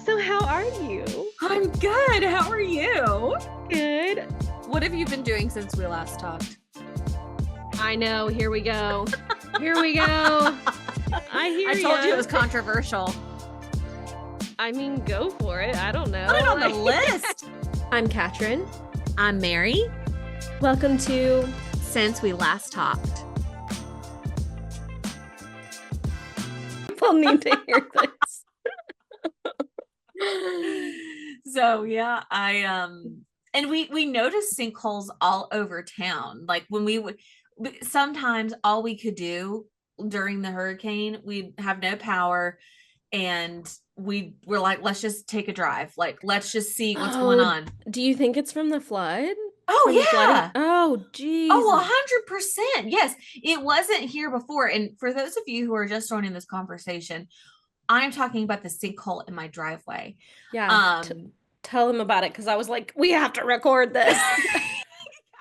So how are you? I'm good. How are you? Good. What have you been doing since we last talked? I know. Here we go. Here we go. I told you it was controversial. I mean, go for it. I don't know. Put it on the list. I'm Catryn. I'm Mary. Welcome to Since We Last Talked. People need to hear this. So yeah, and we noticed sinkholes all over town. Like when we would sometimes all we could do during the hurricane, we'd have no power and we were like, let's just take a drive. Like, let's just see what's going on. Do you think it's from the flood? Oh, yeah. Oh, geez. Oh, 100%. Yes. It wasn't here before. And for those of you who are just joining this conversation, I'm talking about the sinkhole in my driveway. Yeah. Tell him about it, because I was like, we have to record this.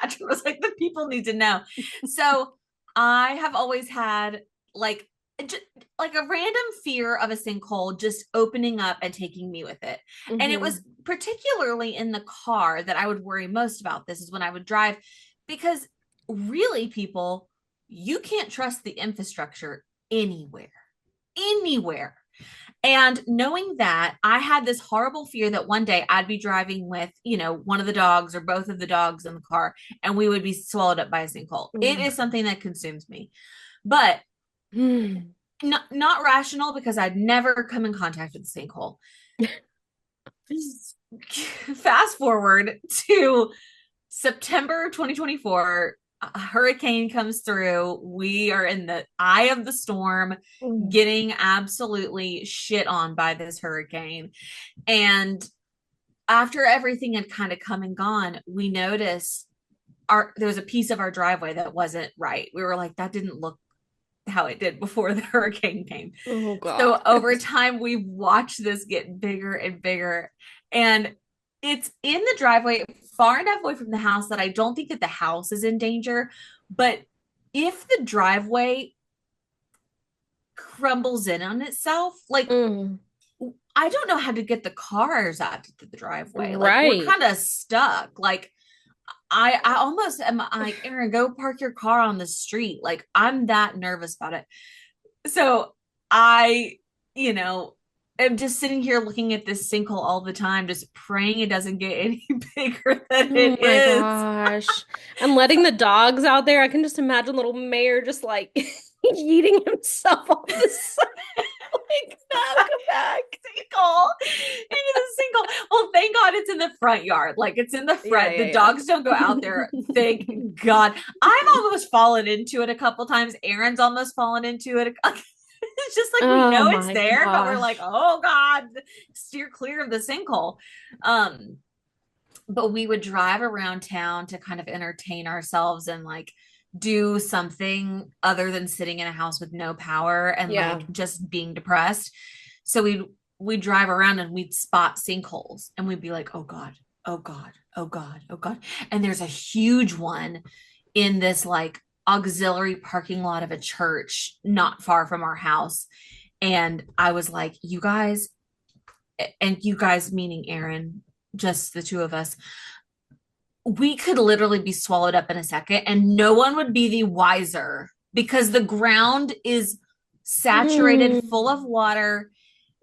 Catryn was like, the people need to know. So I have always had like a random fear of a sinkhole just opening up and taking me with it. Mm-hmm. And it was particularly in the car that I would worry most about. This is when I would drive, because really, people, you can't trust the infrastructure anywhere. And knowing that, I had this horrible fear that one day I'd be driving with, one of the dogs or both of the dogs in the car, and we would be swallowed up by a sinkhole. It is something that consumes me, but not rational, because I'd never come in contact with a sinkhole. Fast forward to September 2024. A hurricane comes through. We are in the eye of the storm, getting absolutely shit on by this hurricane. And after everything had kind of come and gone, we noticed there was a piece of our driveway that wasn't right. We were like, that didn't look how it did before the hurricane came. Oh, God. So over time, we've watched this get bigger and bigger. And it's in the driveway, far enough away from the house that I don't think that the house is in danger. But if the driveway crumbles in on itself, like, I don't know how to get the cars out to the driveway. Like, we're kind of stuck. Like, I almost am like, Aaron, go park your car on the street. Like, I'm that nervous about it. So I, I'm just sitting here looking at this sinkhole all the time, just praying it doesn't get any bigger than it is. Oh my gosh. I'm letting the dogs out there. I can just imagine little Mayor just like eating himself off the side. Like, come back. Sinkhole. Into the sinkhole. Well, thank God it's in the front yard. Like, it's in the front. The dogs don't go out there. Thank God. I've almost fallen into it a couple times. Aaron's almost fallen into it. It's just like, we know it's there, but we're like, oh God, steer clear of the sinkhole. But we would drive around town to kind of entertain ourselves and like do something other than sitting in a house with no power and like just being depressed. So we'd drive around and we'd spot sinkholes and we'd be like, oh God, oh God, oh God, oh God. And there's a huge one in this like auxiliary parking lot of a church not far from our house. And I was like, you guys, meaning Aaron, just the two of us, we could literally be swallowed up in a second and no one would be the wiser, because the ground is saturated full of water.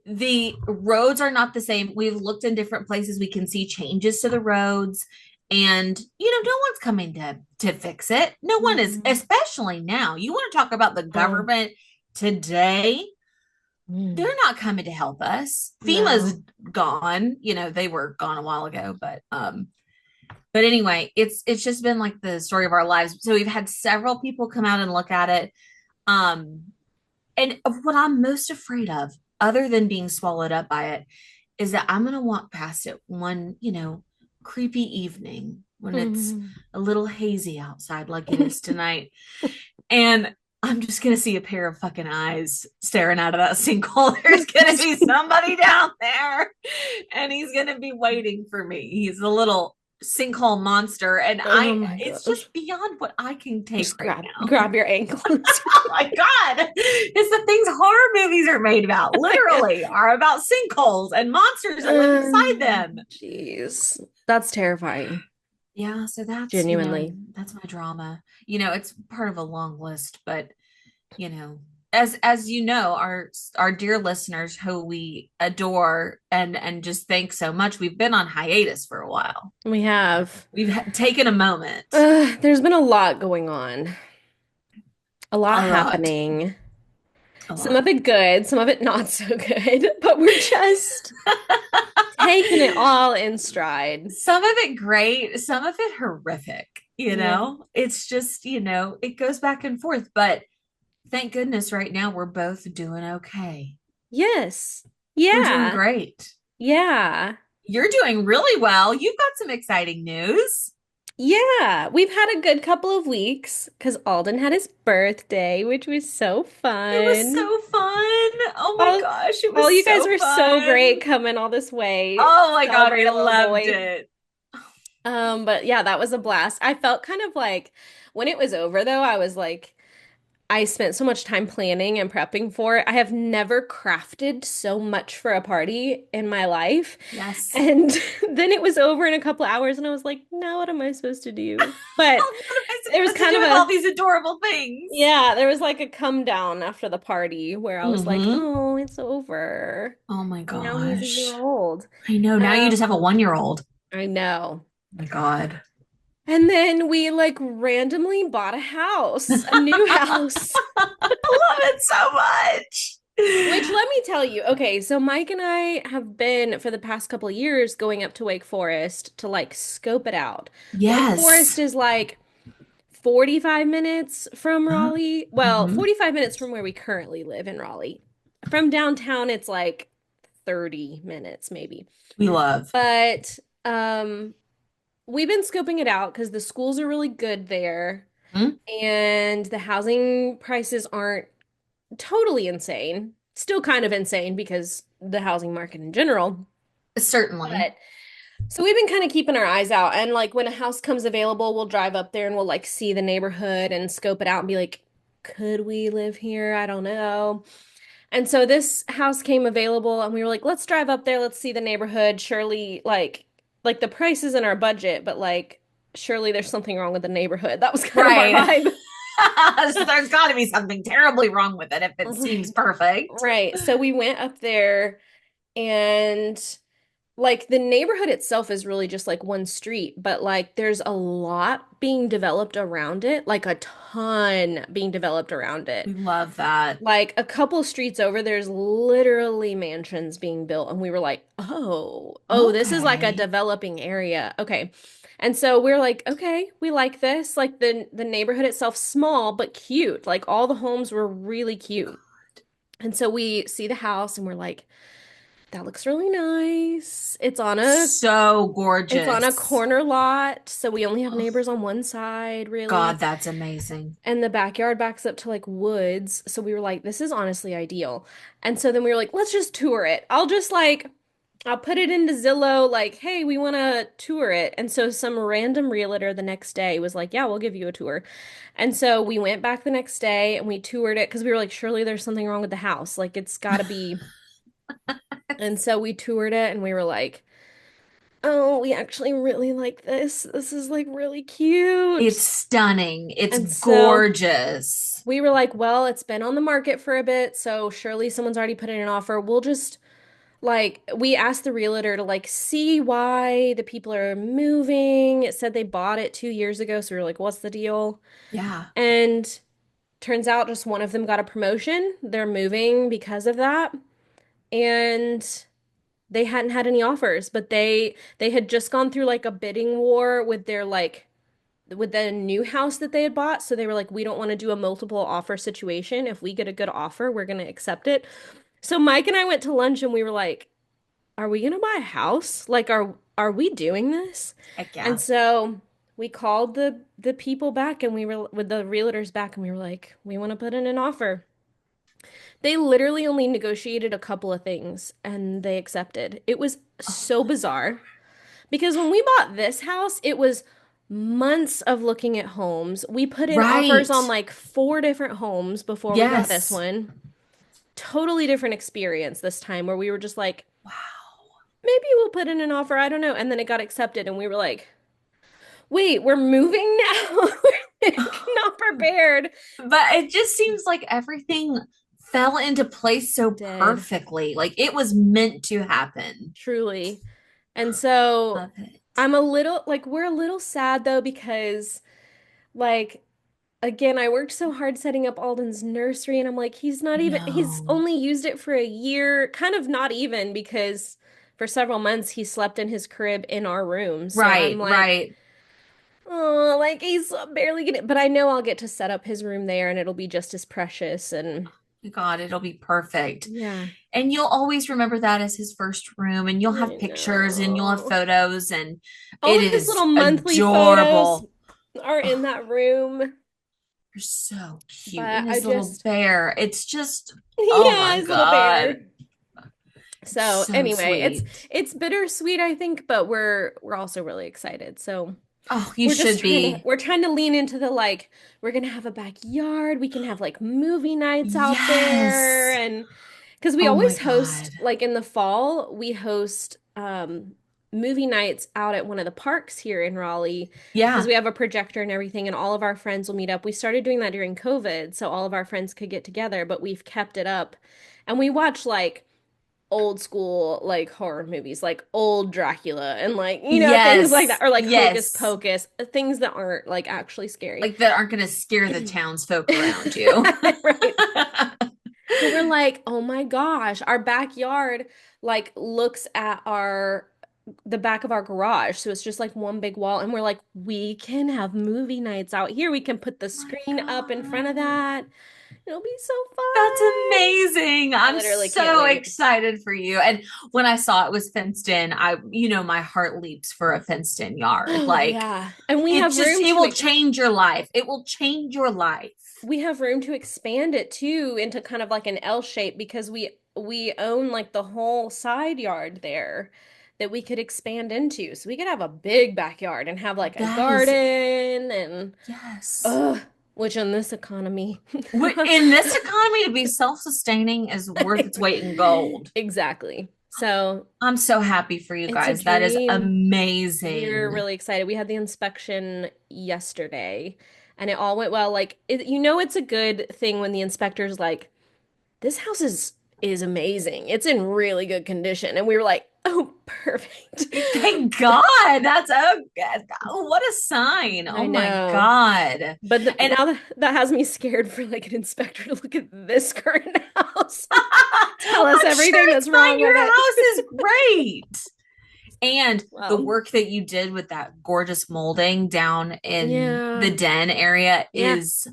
The roads are not the same. We've looked in different places. We can see changes to the roads. And, no one's coming to fix it. No one is, especially now. You want to talk about the government today? They're not coming to help us. FEMA's gone. They were gone a while ago. But anyway, it's just been like the story of our lives. So we've had several people come out and look at it. And what I'm most afraid of, other than being swallowed up by it, is that I'm going to walk past it one, creepy evening when it's a little hazy outside like it is tonight, and I'm just gonna see a pair of fucking eyes staring out of that sinkhole. There's gonna be somebody down there and he's gonna be waiting for me. He's a little sinkhole monster. And Oh my it's gosh. just beyond what I can take Just right grab now. grab your ankles. Oh my God. It's the things horror movies are made about, literally, are about sinkholes and monsters that live inside them. Jeez. That's terrifying. Yeah, so Genuinely. that's my drama. It's part of a long list, but you know, as you know, our dear listeners who we adore and just thank so much, we've been on hiatus for a while. We have. We've taken a moment. There's been a lot going on. A lot A lot. happening. A Some of lot. it good, some of it not so good, but we're just taking it all in stride. Some of it great, some of it horrific, Yeah. It's just, it goes back and forth, but thank goodness right now we're both doing okay. Yes. We're doing Yeah. great. Yeah. You're doing really well. You've got some exciting news. Yeah. We've had a good couple of weeks because Alden had his birthday, which was so It was fun. so fun. Oh my All, gosh, it all was you guys so were so great fun. coming all this way Oh to my God, celebrate we a little loved boy. it. But yeah, that was a blast. I felt kind of like when it was over though, I was like, I spent so much time planning and prepping for it. I have never crafted so much for a party in my life. Yes. And then it was over in a couple hours, and I was like, now what am I supposed to do? But What am I there was supposed to kind do of with all a, these adorable things? yeah, there was like a come down after the party where I was like, Mm-hmm. oh, it's over. Oh my And now he's a year gosh. old. I know. Now you just have a Um, 1-year-old. I know. Oh my God. And then we like randomly bought a house, a new house. I love it so much. Which let me tell you, okay, so Mike and I have been for the past couple of years going up to Wake Forest to like scope it out. Wake Forest Yes. is like 45 minutes from Uh-huh. Raleigh. Well, Mm-hmm. 45 minutes from where we currently live in Raleigh. From downtown, it's like 30 minutes maybe. We love. But we've been scoping it out because the schools are really good there Hmm? and the housing prices aren't totally insane. Still kind of insane because the housing market in general. Certainly. But so we've been kind of keeping our eyes out. And like when a house comes available, we'll drive up there and we'll like see the neighborhood and scope it out and be like, could we live here? I don't know. And so this house came available and we were like, let's drive up there, let's see the neighborhood. Surely like the price is in our budget, but like surely there's something wrong with the neighborhood. That was kind of our Right. vibe. So there's got to be something terribly wrong with it if it seems Right. perfect. Right. So we went up there and like the neighborhood itself is really just like one street, but like there's a lot being developed around it, like a ton being developed around We it. love that. Like a couple streets over, there's literally mansions being built, and we were like, oh, this is like a Okay. developing area. Okay. And so we're like, okay, we like this. Like the neighborhood itself, small but cute. Like all the homes were really cute. And so we see the house and we're like, that looks really nice. So It's on a gorgeous. corner lot, so we only have Oh, neighbors on one side, God, really. that's amazing. And the backyard backs up to like woods. So we were like, this is honestly ideal. And so then we were like, let's just tour it. I'll put it into Zillow, like, hey, we want to tour it. And so some random realtor the next day was like, yeah, we'll give you a tour. And so we went back the next day and we toured it because we were like, surely there's something wrong with the house. Like, it's got to be. And so we toured it and we were like, oh, we actually really like this. This is like really It's cute. stunning. It's And so gorgeous. we were like, well, it's been on the market for a bit, so surely someone's already put in an offer. We'll just like we asked the realtor to like see why the people are moving. It said they bought it 2 years ago, so we were like, what's the deal? Yeah. And turns out just one of them got a promotion. They're moving because of that. And they hadn't had any offers, but they had just gone through like a bidding war with their like with the new house that they had bought. So they were like, we don't want to do a multiple offer situation. If we get a good offer, we're going to accept it. So Mike and I went to lunch and we were like, are we going to buy a house? Like, are we doing this? Heck And yeah. so we called the people back and we were with the realtors back and we were like, we want to put in an offer. They literally only negotiated a couple of things and they accepted. It was Oh so my bizarre. Because when we bought this house, it was months of looking at homes. We put in offers Right. on like four different homes before we got this Yes. one. Totally different experience this time where we were just like, Wow. maybe we'll put in an offer. I don't know. And then it got accepted, and we were like, wait, we're moving now? We're like, not prepared. But it just seems like everything fell into place so Dead, perfectly. Like it was meant to happen. truly. And so Love it. I'm a little like, we're a little sad though, because like, again, I worked so hard setting up Alden's nursery, and I'm like, he's No. only used it for a year, kind of not even, because for several months he slept in his crib in our room. So I'm Right, like, right. oh, like he's barely getting, but I know I'll get to set up his room there and it'll be just as precious. And God, it'll be perfect. yeah, And you'll always remember that as his first room, and you'll have I pictures and you'll have know. photos, and All it of his is little monthly photos adorable. are in Oh, that room, you're so cute. but And I his little just, bear. It's just, oh yeah, my his little God. bear. It's So so anyway, sweet. it's bittersweet, I think, but we're also really excited. So Oh, you should be. we're trying to lean into the like, we're gonna have a backyard, we can have like movie nights out there, Yes. and because we Oh my always host God. like in the fall, we host movie nights out at one of the parks here in Raleigh, because Yeah. we have a projector and everything, and all of our friends will meet up. We started doing that during COVID, so all of our friends could get together, but we've kept it up. And we watch like old school like horror movies, like old Dracula and like, things like that, Yes. or like Hocus Yes. Pocus, things that aren't like actually scary. Like that aren't going to scare the townsfolk around you. Right. But we're like, oh my gosh, our backyard like looks at our the back of our garage. So it's just like one big wall. And we're like, we can have movie nights out here. We can put the My screen up in front of God. that. It'll be so That's fun. amazing. I I'm literally can't so wait. excited for you. And when I saw it was fenced in, my heart leaps for a fenced in yard. Oh Like yeah. And we have room it to will change your life. It will change your life. expand it too into kind of like an L shape, because we own like the whole side yard there that we could expand into. So we could have a big backyard and have like a That is, garden and yes. ugh, which in this economy. In this economy, to be self-sustaining is worth its weight in gold. Exactly. So I'm so happy for you it's a guys. That is dream. We're amazing. really excited. We had the inspection yesterday and it all went well. Like it's a good thing when the inspector's like, this house is amazing. It's in really good condition. And we were like, oh, perfect. Thank God. That's what a sign. I Oh my know. God. But And now that has me scared for like an inspector to look at this current house and tell us I'm everything sure it's that's fine. wrong with Your it. house is great. And the Well, work that you did with that gorgeous molding down in the yeah. den area Yeah. is,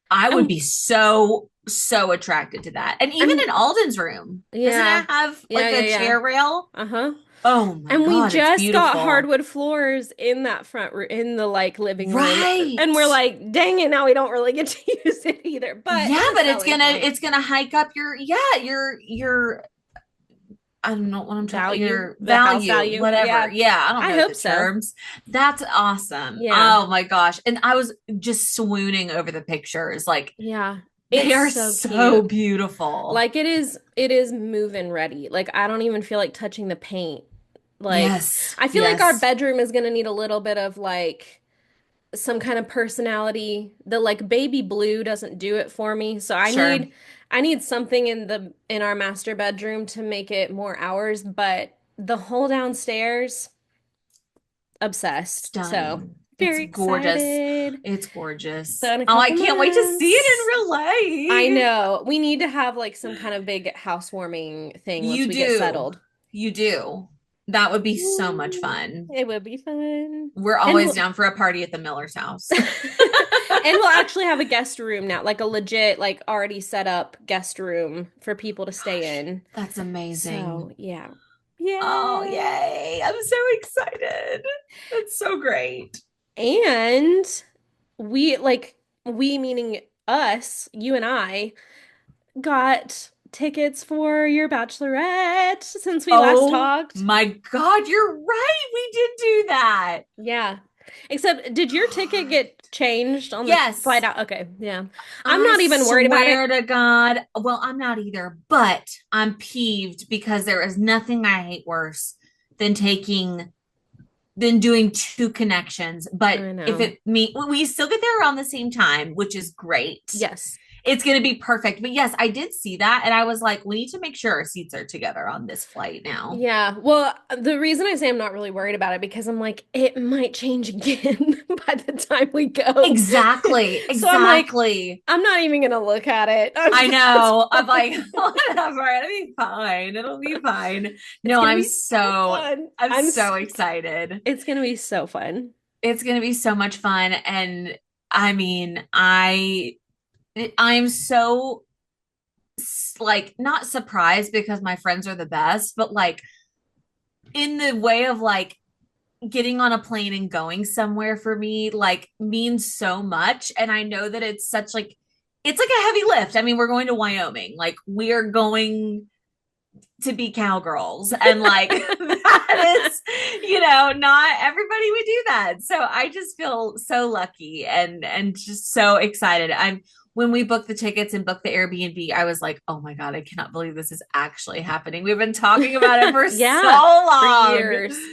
I would And be so, so attracted to that. And even and in Alden's room, doesn't yeah. it have Yeah, like yeah, a yeah. chair rail? Uh-huh. Oh my And we God, it's just got beautiful. hardwood floors in that front room, in the like living room. And Right. we're like, dang it, now we don't really get to use it either. But Yeah, it's a but selling point. it's gonna hike up your I don't know what I'm trying Value, your the house value, value. whatever. Yeah. Yeah, I don't I know hope the so. terms. That's awesome. Yeah. Oh my gosh. And I was just swooning over the pictures. Like Yeah. they It's are so so cute. beautiful. Like it is move-in ready. Like I don't even feel like touching the paint. Like Yes. I feel like our Yes. bedroom is gonna need a little bit of like some kind of personality. The like baby blue doesn't do it for me. So Sure. I need something in our master bedroom to make it more ours, but the whole downstairs, obsessed. So Stunning. It's very gorgeous. excited. It's So gorgeous. in a Oh, I couple can't wait to see it in months. real I life. know. We need to have like some kind of big housewarming thing once You we get do. settled. You do. That would be so much Mm, fun. it would be fun. We're And always we'll down for a party at the Miller's house. and we'll actually have a guest room now, like a legit, like already set up guest room for people to stay Gosh, in. that's amazing. So, yeah. Oh, Yay. yay. I'm so excited. That's so great. And we meaning us, you and I got tickets for your bachelorette since we last Oh talked. my God, you're right. We did do that. Yeah. Except, did your ticket get changed on the flight Yes. out? Okay, yeah. I'm I not even worried about it. swear to God. Well, I'm not either, but I'm peeved because there is nothing I hate worse than taking than doing two connections. But I if know. it me we still get there around the same time, which is great. Yes. It's going to be perfect. But yes, I did see that and I was like, we need to make sure our seats are together on this flight now. Yeah. Well, the reason I say I'm not really worried about it because I'm like, it might change again by the time we go. Exactly. So I'm like, Exactly. I'm not even gonna look at it. I It's know. I'm like, fine. whatever. It'll be fine. It'll be fine. It's No, gonna be so fun. I'm so excited. It's gonna be so fun. It's going to be so much fun. And I mean, I'm so like not surprised because my friends are the best, but like in the way of like getting on a plane and going somewhere for me like means so much. And I know that it's like a heavy lift. I mean, we're going to Wyoming. Like we're going to be cowgirls and like that is not everybody would do that, so I just feel so lucky and just so excited. I'm When we booked the tickets and booked the Airbnb, I was like, oh my God, I cannot believe this is actually happening. We've been talking about it for so Yeah, for long. years. For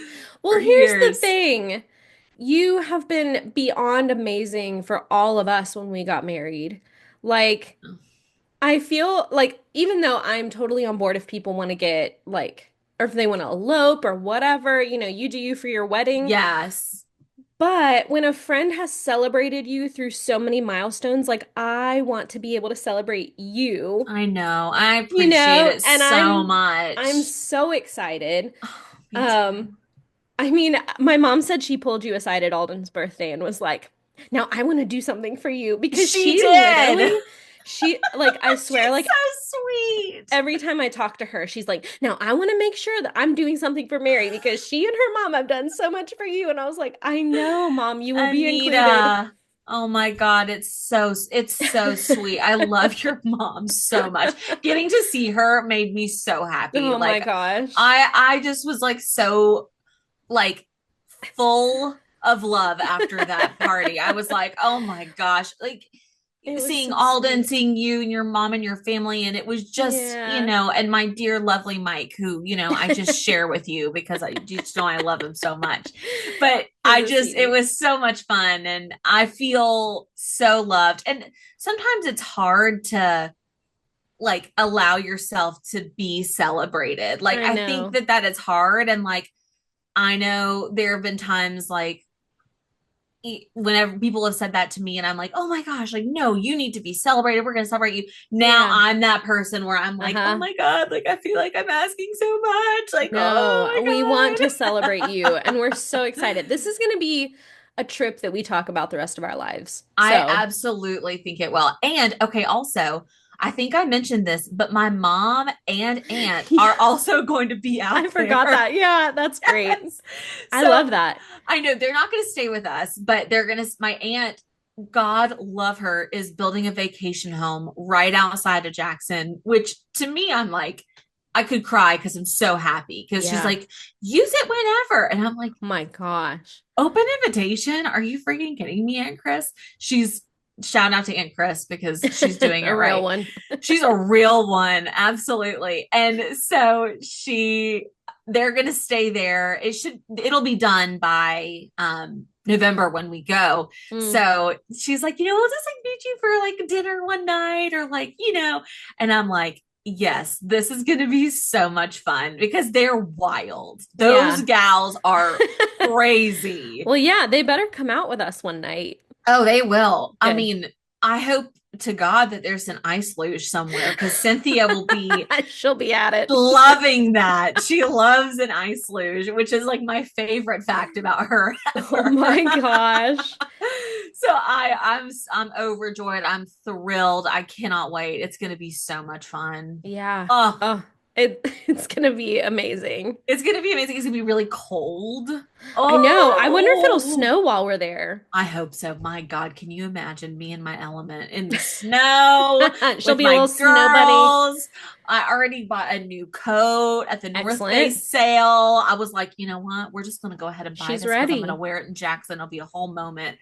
Well, here's the years. thing. You have been beyond amazing for all of us when we got married. Like, I feel like even though I'm totally on board if people want to get like, or if they want to elope or whatever, you do you for your wedding. Yes, But when a friend has celebrated you through so many milestones, like I want to be able to celebrate you, I know. I appreciate it and so I'm much. so excited. Oh, me Um, too. I mean, my mom said she pulled you aside at Alden's birthday and was like, "Now I want to do something for you," because She did. she like I swear She's like so sweet. every time I talk to her, she's like, "Now I want to make sure that I'm doing something for Mary because she and her mom have done so much for you." And I was like, "I know, Mom, you will be included." Anita. Oh my God, it's so sweet. I love your mom so much. Getting to see her made me so happy. Oh my Like gosh. I just was like so like full of love after that party. I was like, "Oh my gosh." Like It was seeing so Alden, sweet. seeing you and your mom and your family. And it was just, Yeah. and my dear, lovely Mike, who, I just share with you because I just know I love him so much. But He's a it sweetie. was so much fun and I feel so loved. And sometimes it's hard to like allow yourself to be celebrated. Like, I I think know. that is hard. And like, I know there have been times like, whenever people have said that to me and I'm like, oh my gosh, like, no, you need to be celebrated. We're going to celebrate you. Now Yeah. I'm that person where I'm like, oh Uh-huh. my God, like, I feel like I'm asking so much. Like, No, we want oh to my celebrate God. you, and we're so excited. This is going to be a trip that we talk about the rest of our lives. I So, absolutely think it will. And okay, also, I think I mentioned this, but my mom and aunt yeah, are also going to be I out forgot there. that. Yeah, that's great. Yes. I So love that. I know they're not going to stay with us, but my aunt, God love her, is building a vacation home right outside of Jackson, which to me, I'm like, I could cry because I'm so happy because she's Yeah. like, use it whenever. And I'm like, Oh my gosh. open invitation? Are you freaking kidding me, Aunt Chris? She's shout out to Aunt Chris because she's doing it A real right. one. She's a real one, absolutely. And so they're gonna stay there. It'll be done by November when we go. Mm, So she's like, we'll just like meet you for like dinner one night or like, and I'm like, yes, this is going to be so much fun because they're wild. Those yeah. gals are crazy. Well, yeah, they better come out with us one night. Oh, they will. I Good. mean, I hope to God that there's an ice luge somewhere because Cynthia will be She'll be at it. loving that. She loves an ice luge, which is like my favorite fact about her Oh ever. my gosh. So I'm overjoyed. I'm thrilled. I cannot wait. It's going to be so much fun. Yeah. Oh, Oh. It's gonna be amazing. It's gonna be amazing. It's gonna be really cold. I know. I wonder if it'll Oh, snow while we're there. I hope so. My God, can you imagine me in my element in the snow She'll with be a my little snow bunny. girls? I already bought a new coat at the North Excellent. Face sale. I was like, you know what? We're just gonna go ahead and buy She's this because I'm gonna ready. wear it in Jackson. It'll be a whole moment.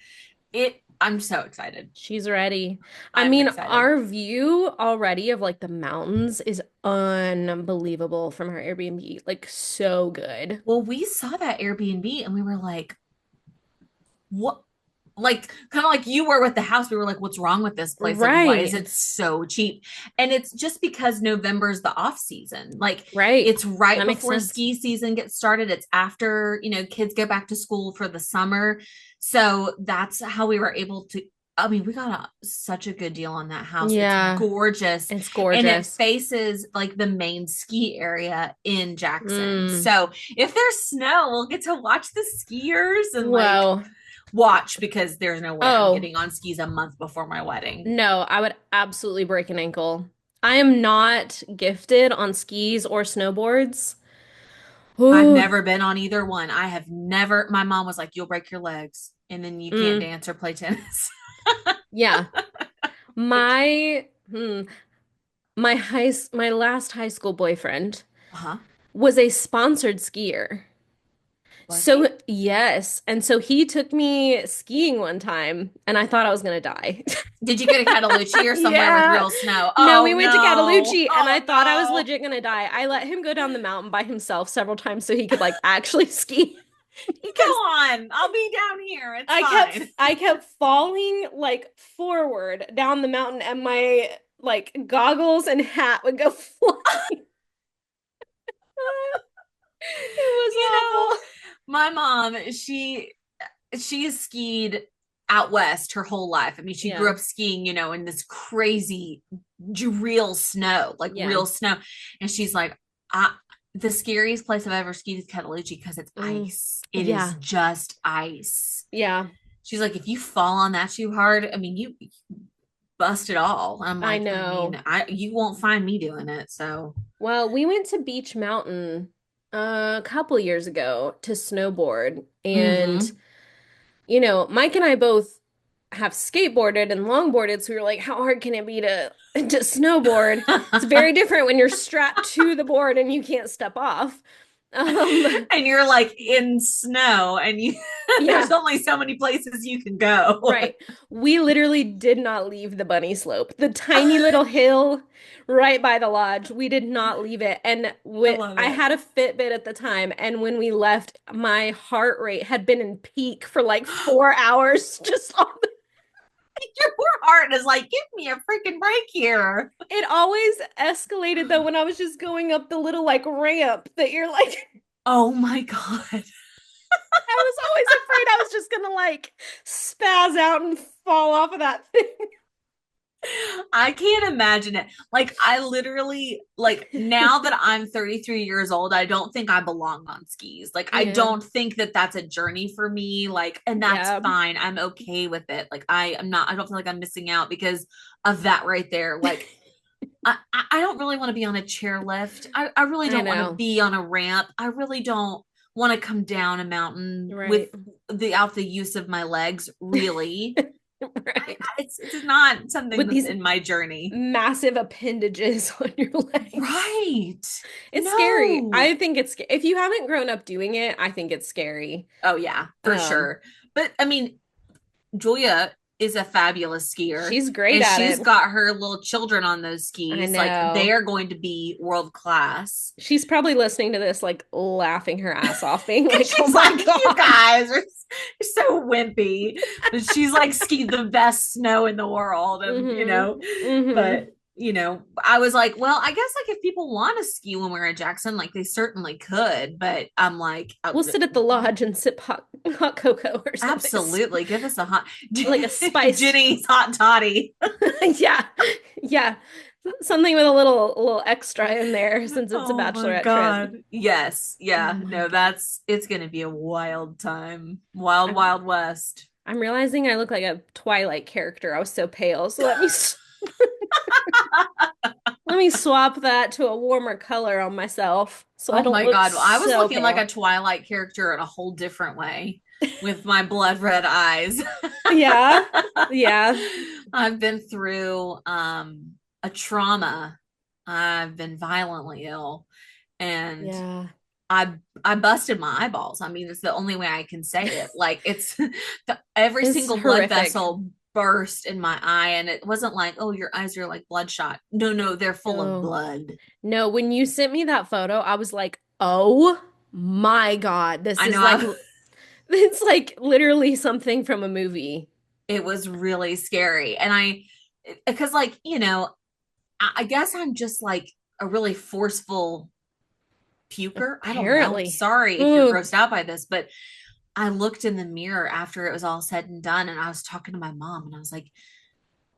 I'm so excited. She's ready. I I'm mean, excited. our view already of like the mountains is unbelievable from our Airbnb. Like so good. Well, we saw that Airbnb and we were like, what? Like, kind of like you were with the house. We were like, what's wrong with this place? Like, why is Right. it so cheap? And it's just because November's the off season. Like, Right. it's right That makes before sense. ski season gets started. It's after, kids go back to school for the summer. So that's how we were able to. I mean, we got such a good deal on that house. It's Yeah, gorgeous it's and it gorgeous. faces like the main ski area in Jackson. Mm. So if there's snow, we'll get to watch the skiers and like Whoa. watch because there's no way I'm Oh, getting on skis a month before my wedding. no, I would absolutely break an ankle. I am not gifted on skis or snowboards. I've Ooh. never been on either one. I have never, my mom was like, you'll break your legs and then you can't Mm. dance or play tennis. Yeah. My last high school boyfriend Uh-huh. was a sponsored skier. Was So, he? yes. And so he took me skiing one time and I thought I was gonna die. Did you get a Catalucci or somewhere with Yeah. real snow? No, we Oh went to no. Catalucci and I Oh thought I was no. legit gonna die. I let him go down the mountain by himself several times so he could like actually ski Go because on. I'll be down here. It's fine. I kept falling like forward down the mountain and my like goggles and hat would go flying. It was You know, awful. my mom, she has skied out west her whole life. I mean, she grew Yeah. up skiing, in this crazy real snow, like Yeah. real snow. And she's like, I, the scariest place I've ever skied is Catalucci because it's Mm. ice. It is Yeah. just ice. Yeah. She's like, if you fall on that too hard, I mean, you bust it all. I'm I like, I mean, know. you won't find me doing it. So, Well, we went to Beach Mountain a couple years ago to snowboard. And, mm-hmm. Mike and I both have skateboarded and longboarded. So we were like, how hard can it be to snowboard? It's very different when you're strapped to the board and you can't step off. Um, And you're like in snow and you there's yeah. only so many places you can go. Right. We literally did not leave the bunny slope. The tiny little hill right by the lodge. We did not leave it. And I love I it. had a Fitbit at the time, and when we left, my heart rate had been in peak for like 4 hours just on the... Your poor heart is like, give me a freaking break here. It always escalated though when I was just going up the little like ramp that you're like Oh my God. I was always afraid I was just gonna like spaz out and fall off of that thing. I can't imagine it. Like, I literally, like, now that I'm 33 years old, I don't think I belong on skis. Like, I Yeah. don't think that that's a journey for me. Like, and that's Yeah. fine. I'm okay with it. Like, I don't feel like I'm missing out because of that right there. Like, I don't really want to be on a chairlift. I really I don't want to know. be on a ramp. I really don't want to come down a mountain with Right. the use of my legs, really. Right. It's not something With that's these in my journey. massive appendages on your legs. Right. It's scary. No. I think if you haven't grown up doing it, I think it's scary. Oh yeah, for Um, sure. But I mean, Julia is a fabulous skier she's great and at she's it. got her little children on those I skis. Like they know. are going to be world class. She's probably listening to this, like laughing her ass off, being And like, "Oh she's my like, you gosh." guys are so wimpy. But she's like skied the best snow in the world. And, Mm-hmm. but, I was like, well, I guess like if people want to ski when we're in Jackson, like they certainly could. But I'm like, We'll sit at the lodge and sip hot cocoa or something. absolutely give us a hot Like a spiced. Jenny's hot toddy. Yeah. Yeah. Something with a little extra in there since it's a Oh my bachelorette trip. God. Yes. Oh Yeah. my No, God. it's going to be a wild time. Wild, I'm wild west. I'm realizing I look like a Twilight character. I was so pale. So let me Let me swap that to a warmer color on myself so I Oh don't my look God. Well, I was so looking like a pale. Twilight character in a whole different way with my blood red eyes. Yeah. Yeah. I've been through a trauma. I've been violently ill and Yeah. I I busted my eyeballs. I mean, it's the only way I can say it. Like it's every It's single blood horrific. vessel burst in my eye, and it wasn't like, oh, your eyes are like bloodshot. No, no, they're full of No. blood. No, when you sent me that photo, I was like, "Oh my God, this I is know like it's like literally something from a movie." it was really scary, and because like I guess I'm just like a really forceful puker. I don't know. Apparently. Sorry if you're Ugh. grossed out by this, but I looked in the mirror after it was all said and done, and I was talking to my mom, and I was like,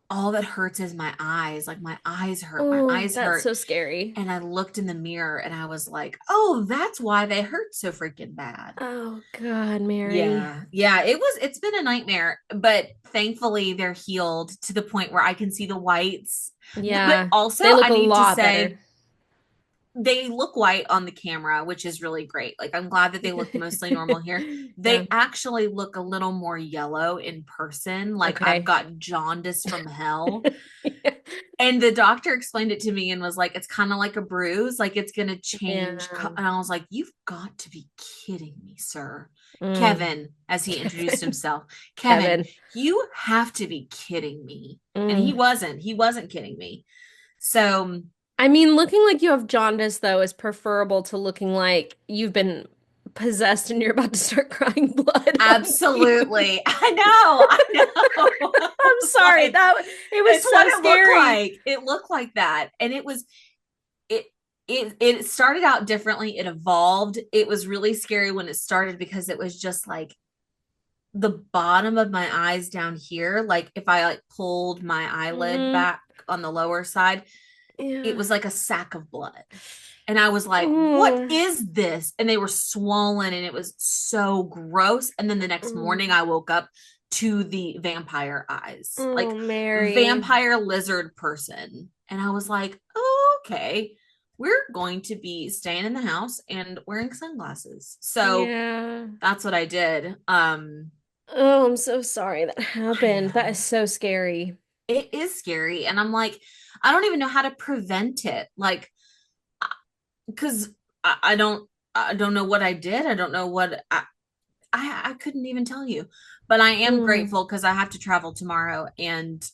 all that hurts is my eyes. Like my eyes hurt. My Oh, eyes that's hurt. so scary. And I looked in the mirror and I was like, oh, that's why they hurt so freaking bad. Oh God, Mary. Yeah. Yeah. It's been a nightmare, but thankfully they're healed to the point where I can see the whites. But Yeah, also, they look I a need to lot say, better. they look white on the camera, which is really great. Like I'm glad that they look mostly normal here. Yeah. They actually look a little more yellow in person. Like I've Okay. got jaundice from hell. And the doctor explained it to me and was like, it's kind of like a bruise, like it's going to change. Yeah. And I was like, you've got to be kidding me, sir. Mm. Kevin, as he introduced Kevin. himself, Kevin, Kevin. you have to be kidding me. And Mm. he wasn't kidding me. So, I mean, looking like you have jaundice, though, is preferable to looking like you've been possessed and you're about to start crying blood on you. absolutely. I know. I'm sorry. Like, That it was it's what so it looked scary. like. It looked like that. And it it started out differently. It evolved. It was really scary when it started because it was just like the bottom of my eyes down here. Like if I like pulled my eyelid Hmm. back on the lower side, it Yeah. was like a sack of blood. And I was like, what Mm. is this? And they were swollen and it was so gross. And then the next morning Mm. I woke up to the vampire eyes, Oh, like Mary. vampire lizard person. And I was like, oh, okay, we're going to be staying in the house and wearing sunglasses. So Yeah. that's what I did. Oh, I'm so sorry that I happened. That is know so scary. it is scary. And I'm like, I don't even know how to prevent it. Like, because I don't know what I did. I don't know what I couldn't even tell you. But I am Mm. grateful because I have to travel tomorrow and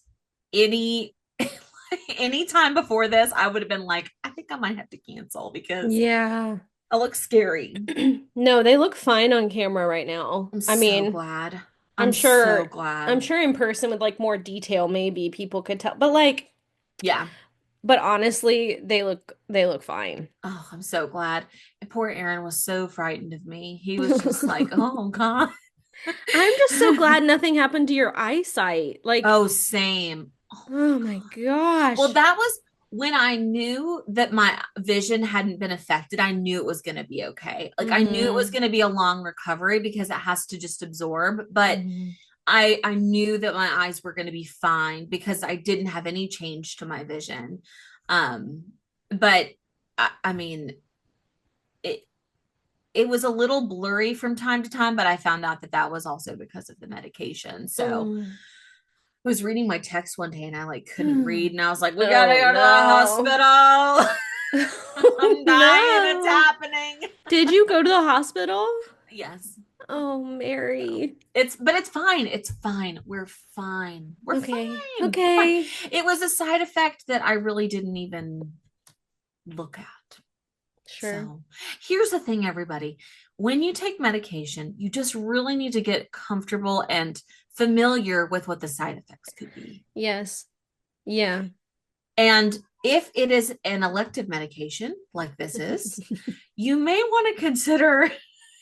any any time before this, I would have been like, I think I might have to cancel because Yeah. it looks scary. No, they look fine on camera right now. I'm I so mean, glad. I'm I'm so sure I'm glad. sure in person with like more detail maybe people could tell. But like Yeah. but honestly, they look fine. Oh, I'm so glad. And poor Aaron was so frightened of me. He was just like, oh God. I'm just so glad nothing happened to your eyesight. Like, Oh, same. oh my Well, gosh. that was when I knew that my vision hadn't been affected. I knew it was going to be okay. Like I knew it was Hmm. going to be a long recovery because it has to just absorb, but Hmm. I knew that my eyes were going to be fine because I didn't have any change to my vision. Um but I mean it it was a little blurry from time to time, but I found out that that was also because of the medication. So Mm. I was reading my text one day and I like couldn't read and I was like, we gotta Oh go to the no. hospital. Oh I'm dying. It's no. happening. Did you go to the hospital? Yes. Oh, So Mary. but it's fine. It's fine. We're fine. We're Okay. fine. We're fine. Okay. It was a side effect that I really didn't even look at. Sure. So here's the thing, everybody. When you take medication, you just really need to get comfortable and familiar with what the side effects could be. Yes. Yeah. And if it is an elective medication, like this is, you may want to consider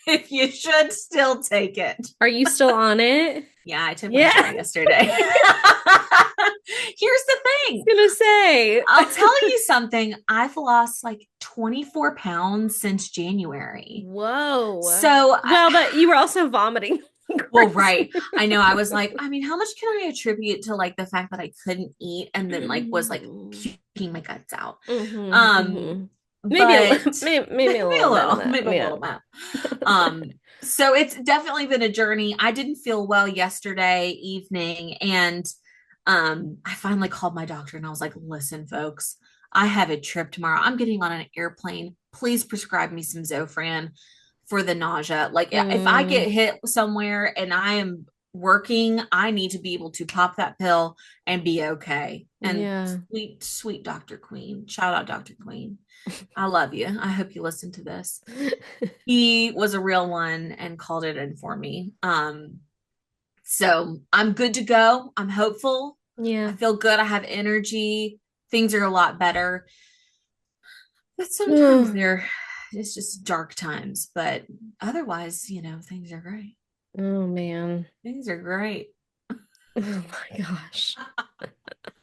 if you should still take it. Are you still on it? Yeah, I took my Yeah. shot yesterday. Here's the thing. Gonna say. I'll tell you something. I've lost like 24 pounds since January. Whoa. So Well, but you were also vomiting. Well, Gross. right. I know. I was like, I mean, how much can I attribute to like the fact that I couldn't eat and then like was like Mm-hmm. puking my guts out? Um, Mm-hmm. Maybe a but maybe maybe a a little bit of little, that. maybe a Yeah. little bit. So it's definitely been a journey. I didn't feel well yesterday evening, and I finally called my doctor and I was like, listen, folks, I have a trip tomorrow. I'm getting on an airplane. Please prescribe me some Zofran for the nausea. Like if I Mm, get hit somewhere and I am working, I need to be able to pop that pill and be okay. And yeah. sweet, sweet Dr. Queen. Shout out Dr. Queen. I love you. I hope you listen to this. He was a real one and called it in for me. So I'm good to go. I'm hopeful. I Yeah. feel good. I have energy. Things are a lot better. But sometimes Oh, they're it's just dark times. But otherwise, things are great. oh man. Things are great. Oh my gosh.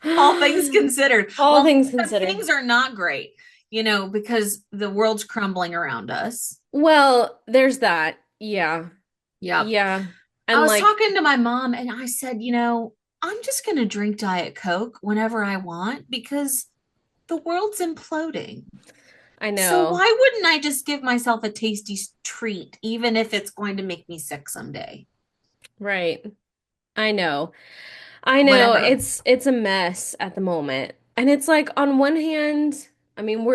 All things considered. All Well, things considered. things are not great, because the world's crumbling around us. Well, there's that. Yeah. Yep. Yeah. I And was like, talking to my mom and I said, I'm just going to drink Diet Coke whenever I want because the world's imploding. I So know. why wouldn't I just give myself a tasty treat, even if it's going to make me sick someday? Right. I know. I know. Whatever. It's a mess at the moment. And it's like on one hand, I mean,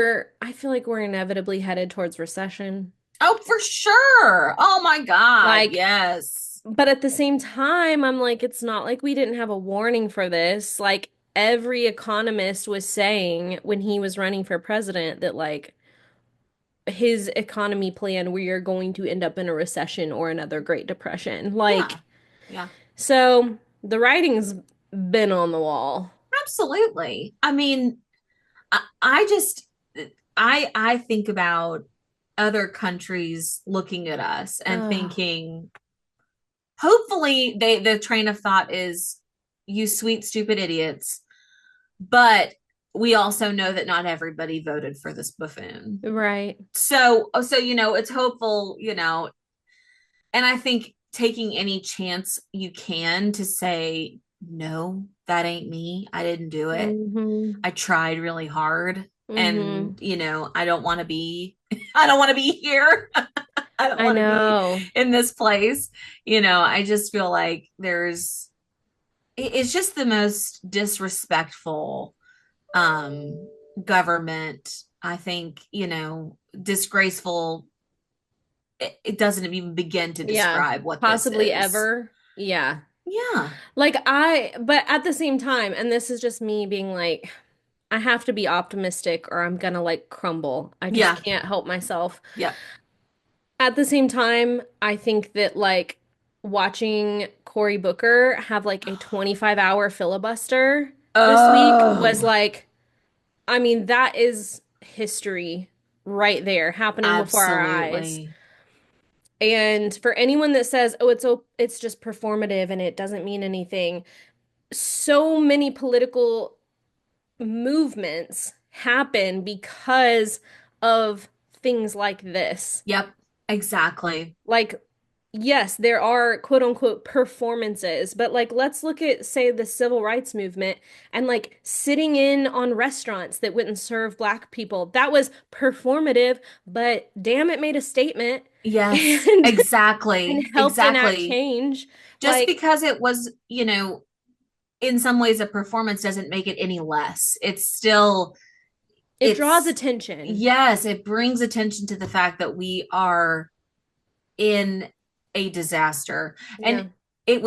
I feel like we're inevitably headed towards recession. Oh, for sure. Oh my God. Like, Yes. but at the same time, I'm like, it's not like we didn't have a warning for this. Like every economist was saying when he was running for president that like his economy plan, we are going to end up in a recession or another Great Depression. Yeah. Like, Yeah. so the writing's been on the wall. Absolutely. I mean, I just I think about other countries looking at us and Oh, thinking, hopefully the train of thought is, you sweet stupid idiots, but we also know that not everybody voted for this buffoon. right. So it's hopeful, and I think taking any chance you can to say, no, that ain't me, I didn't do it, Mm-hmm. I tried really hard, Mm-hmm. and I don't want to be I don't want to be here. I don't I want to be know. in this place. I just feel like it's just the most disrespectful government. I think, disgraceful. It doesn't even begin to Yeah. describe what this Possibly is. ever. Yeah. Yeah. But at the same time, and this is just me being like, I have to be optimistic or I'm gonna like crumble. I just Yeah. can't help myself. Yeah. At the same time, I think that like watching Cory Booker have like a 25-hour filibuster this week was Oh, like, I mean, that is history right there happening before our eyes. absolutely. And for anyone that says, "Oh, it's just performative and it doesn't mean anything," so many political movements happen because of things like this. Yep. Exactly. Like, yes, there are quote unquote performances, but like, let's look at, say, the civil rights movement and like sitting in on restaurants that wouldn't serve black people. That was performative, but damn, it made a statement Yes, and and exactly. helped enact Exactly. change. Just Like, because it was, in some ways a performance doesn't make it any less. it draws It's attention. yes, it brings attention to the fact that we are in a disaster. And Yeah.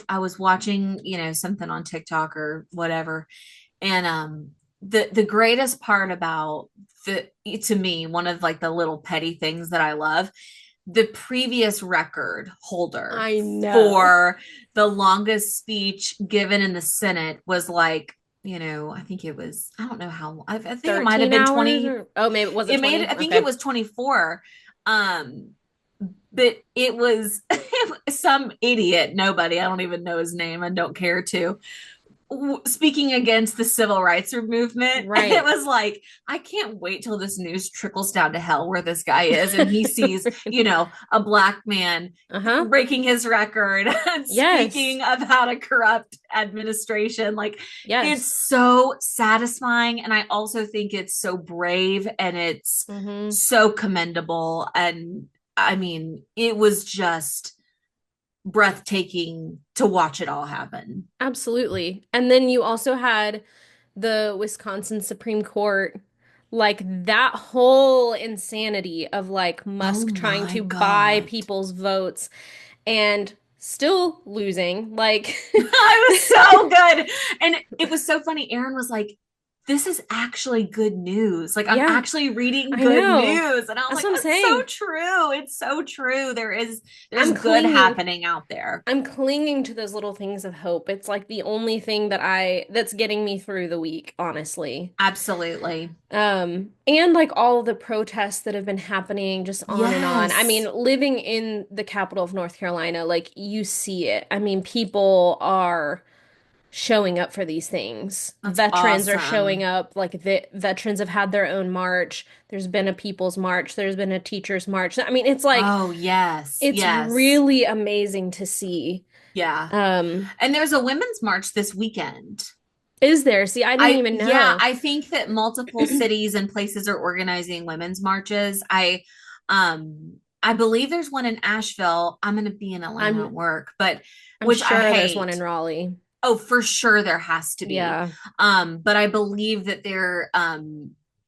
I was watching, something on TikTok or whatever, and the greatest part about the to me, one of like the little petty things that I love, the previous record holder I know. for the longest speech given in the Senate was like, I think it was, I don't know how, I think it might have 13 been hours 20. or oh, maybe was it It made, 20? I think it Okay. was 24. Um, but it was some idiot, nobody, I don't even know his name, I don't care to, speaking against the civil rights movement. And it Right. was like, I can't wait till this news trickles down to hell where this guy is and he sees, you know, a black man Uh-huh. breaking his record and Yes. speaking about a corrupt administration. Like, it's Yes. so satisfying. And I also think it's so brave and it's Mm-hmm. so commendable. And I mean, it was just breathtaking to watch it all happen. Absolutely. And then you also had the Wisconsin Supreme Court, like that whole insanity of like Oh Musk trying my to buy God. people's votes and still losing. Like, I was so good. And it was so funny. Aaron was like, this is actually good news. Like, I'm yeah, actually reading I good know. news. And I was That's like, what I'm that's so saying. true. It's so true. There's I'm good clinging. happening out there. I'm clinging to those little things of hope. It's like the only thing that's getting me through the week, honestly. Absolutely. And like all the protests that have been happening just on and on. I mean, Yes. living in the capital of North Carolina, like you see it. I mean, people are showing up for these things. That's Veterans are showing awesome. up. Like the veterans have had their own march. There's been a people's march. There's been a teachers' march. I mean, it's like Oh, yes. it's Yes. really amazing to see. Yeah. Um, And there's a women's march this weekend. is there? See, I didn't even Yeah, know. I think that multiple cities and places are organizing women's marches. I believe there's one in Asheville. I'm going to be in Atlanta at I'm work, but I'm which I sure there's one hate. in Raleigh. Oh, for sure there has to be. Yeah, But I believe that they're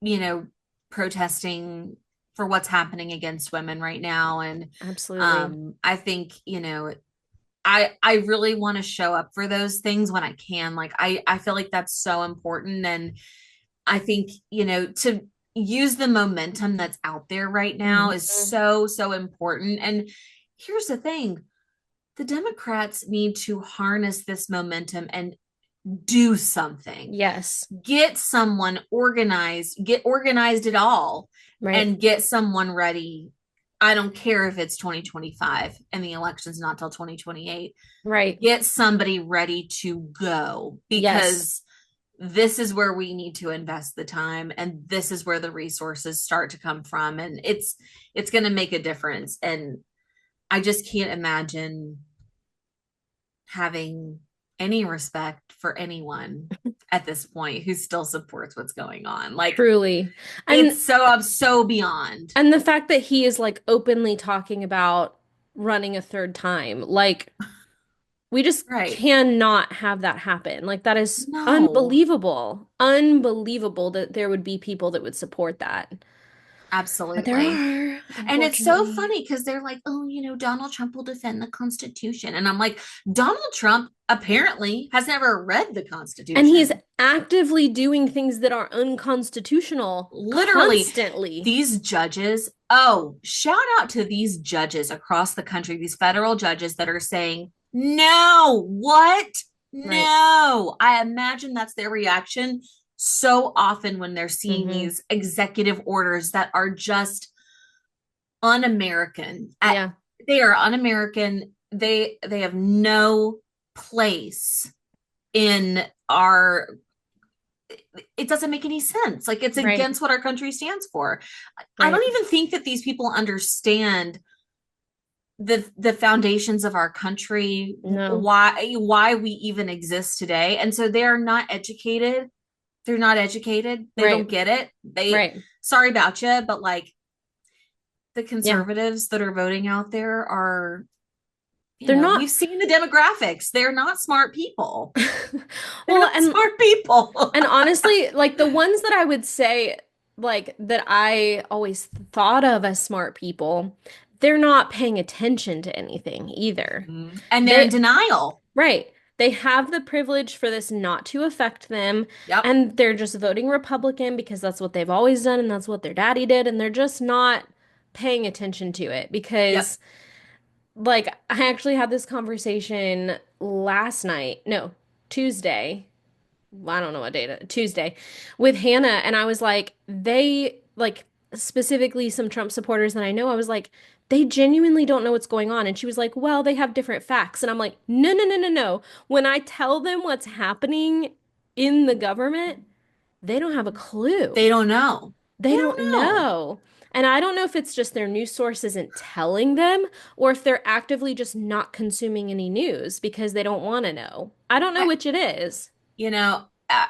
you know, protesting for what's happening against women right now. And absolutely. I think, you know, I really want to show up for those things when I can. Like I feel like that's so important. And I think, you know, to use the momentum that's out there right now is Mhm. so, so important. And here's the thing, the Democrats need to harness this momentum and do something. Yes, Get someone organized, get organized at all, right, and get someone ready. I don't care if it's 2025 and the election's not till 2028. right. Get somebody ready to go Yes. because this is where we need to invest the time and this is where the resources start to come from and it's going to make a difference and I just can't imagine having any respect for anyone at this point who still supports what's going on. Like Truly. And it's so I'm so beyond. and the fact that he is like openly talking about running a third time, like we just Right. cannot have that happen. Like that is No. unbelievable. Unbelievable that there would be people that would support that. But there Absolutely. are, And it's so unfortunately. funny because they're like, oh, you know, Donald Trump will defend the Constitution. And I'm like, Donald Trump apparently has never read the And he's Constitution. actively doing things that are unconstitutional Literally, constantly. these judges, oh, shout out to these judges across the country, these federal judges that are saying, no, what? Right. No. I imagine that's their reaction so often when they're seeing Hmm. these executive orders that are just un-American. Yeah. They are un-American. They have no place in our it doesn't make any sense. Like it's Right. against what our country stands for. I Right. don't even think that these people understand the foundations of our country, No. why we even exist today. And so they are not educated. They're not educated. They don't Right. get it. They Right. sorry about you, but like the Yeah. conservatives that are voting out there are, you They're know, not we've seen the demographics. They're not smart people. They're well, not smart people. and honestly, like the ones that I would say like that I always thought of as smart people, they're not paying attention to anything either. And they're in They denial. right. They have the privilege for this not to affect them, Yep. and they're just voting Republican because that's what they've always done and that's what their daddy did, and they're just not paying attention to it Yep. because like I actually had this conversation last night, no, Tuesday. I don't know what day Tuesday with Hannah, and I was like, they like specifically some Trump supporters that I know, I was like, they genuinely don't know what's going on. And she was like, well, they have different facts. And I'm like, no, no, no, no, no. When I tell them what's happening in the government, they don't have a They clue. don't know. They They don't don't know. know. And I don't know if it's just their news source isn't telling them or if they're actively just not consuming any news because they don't want to know. I don't know I, which it is. you know, I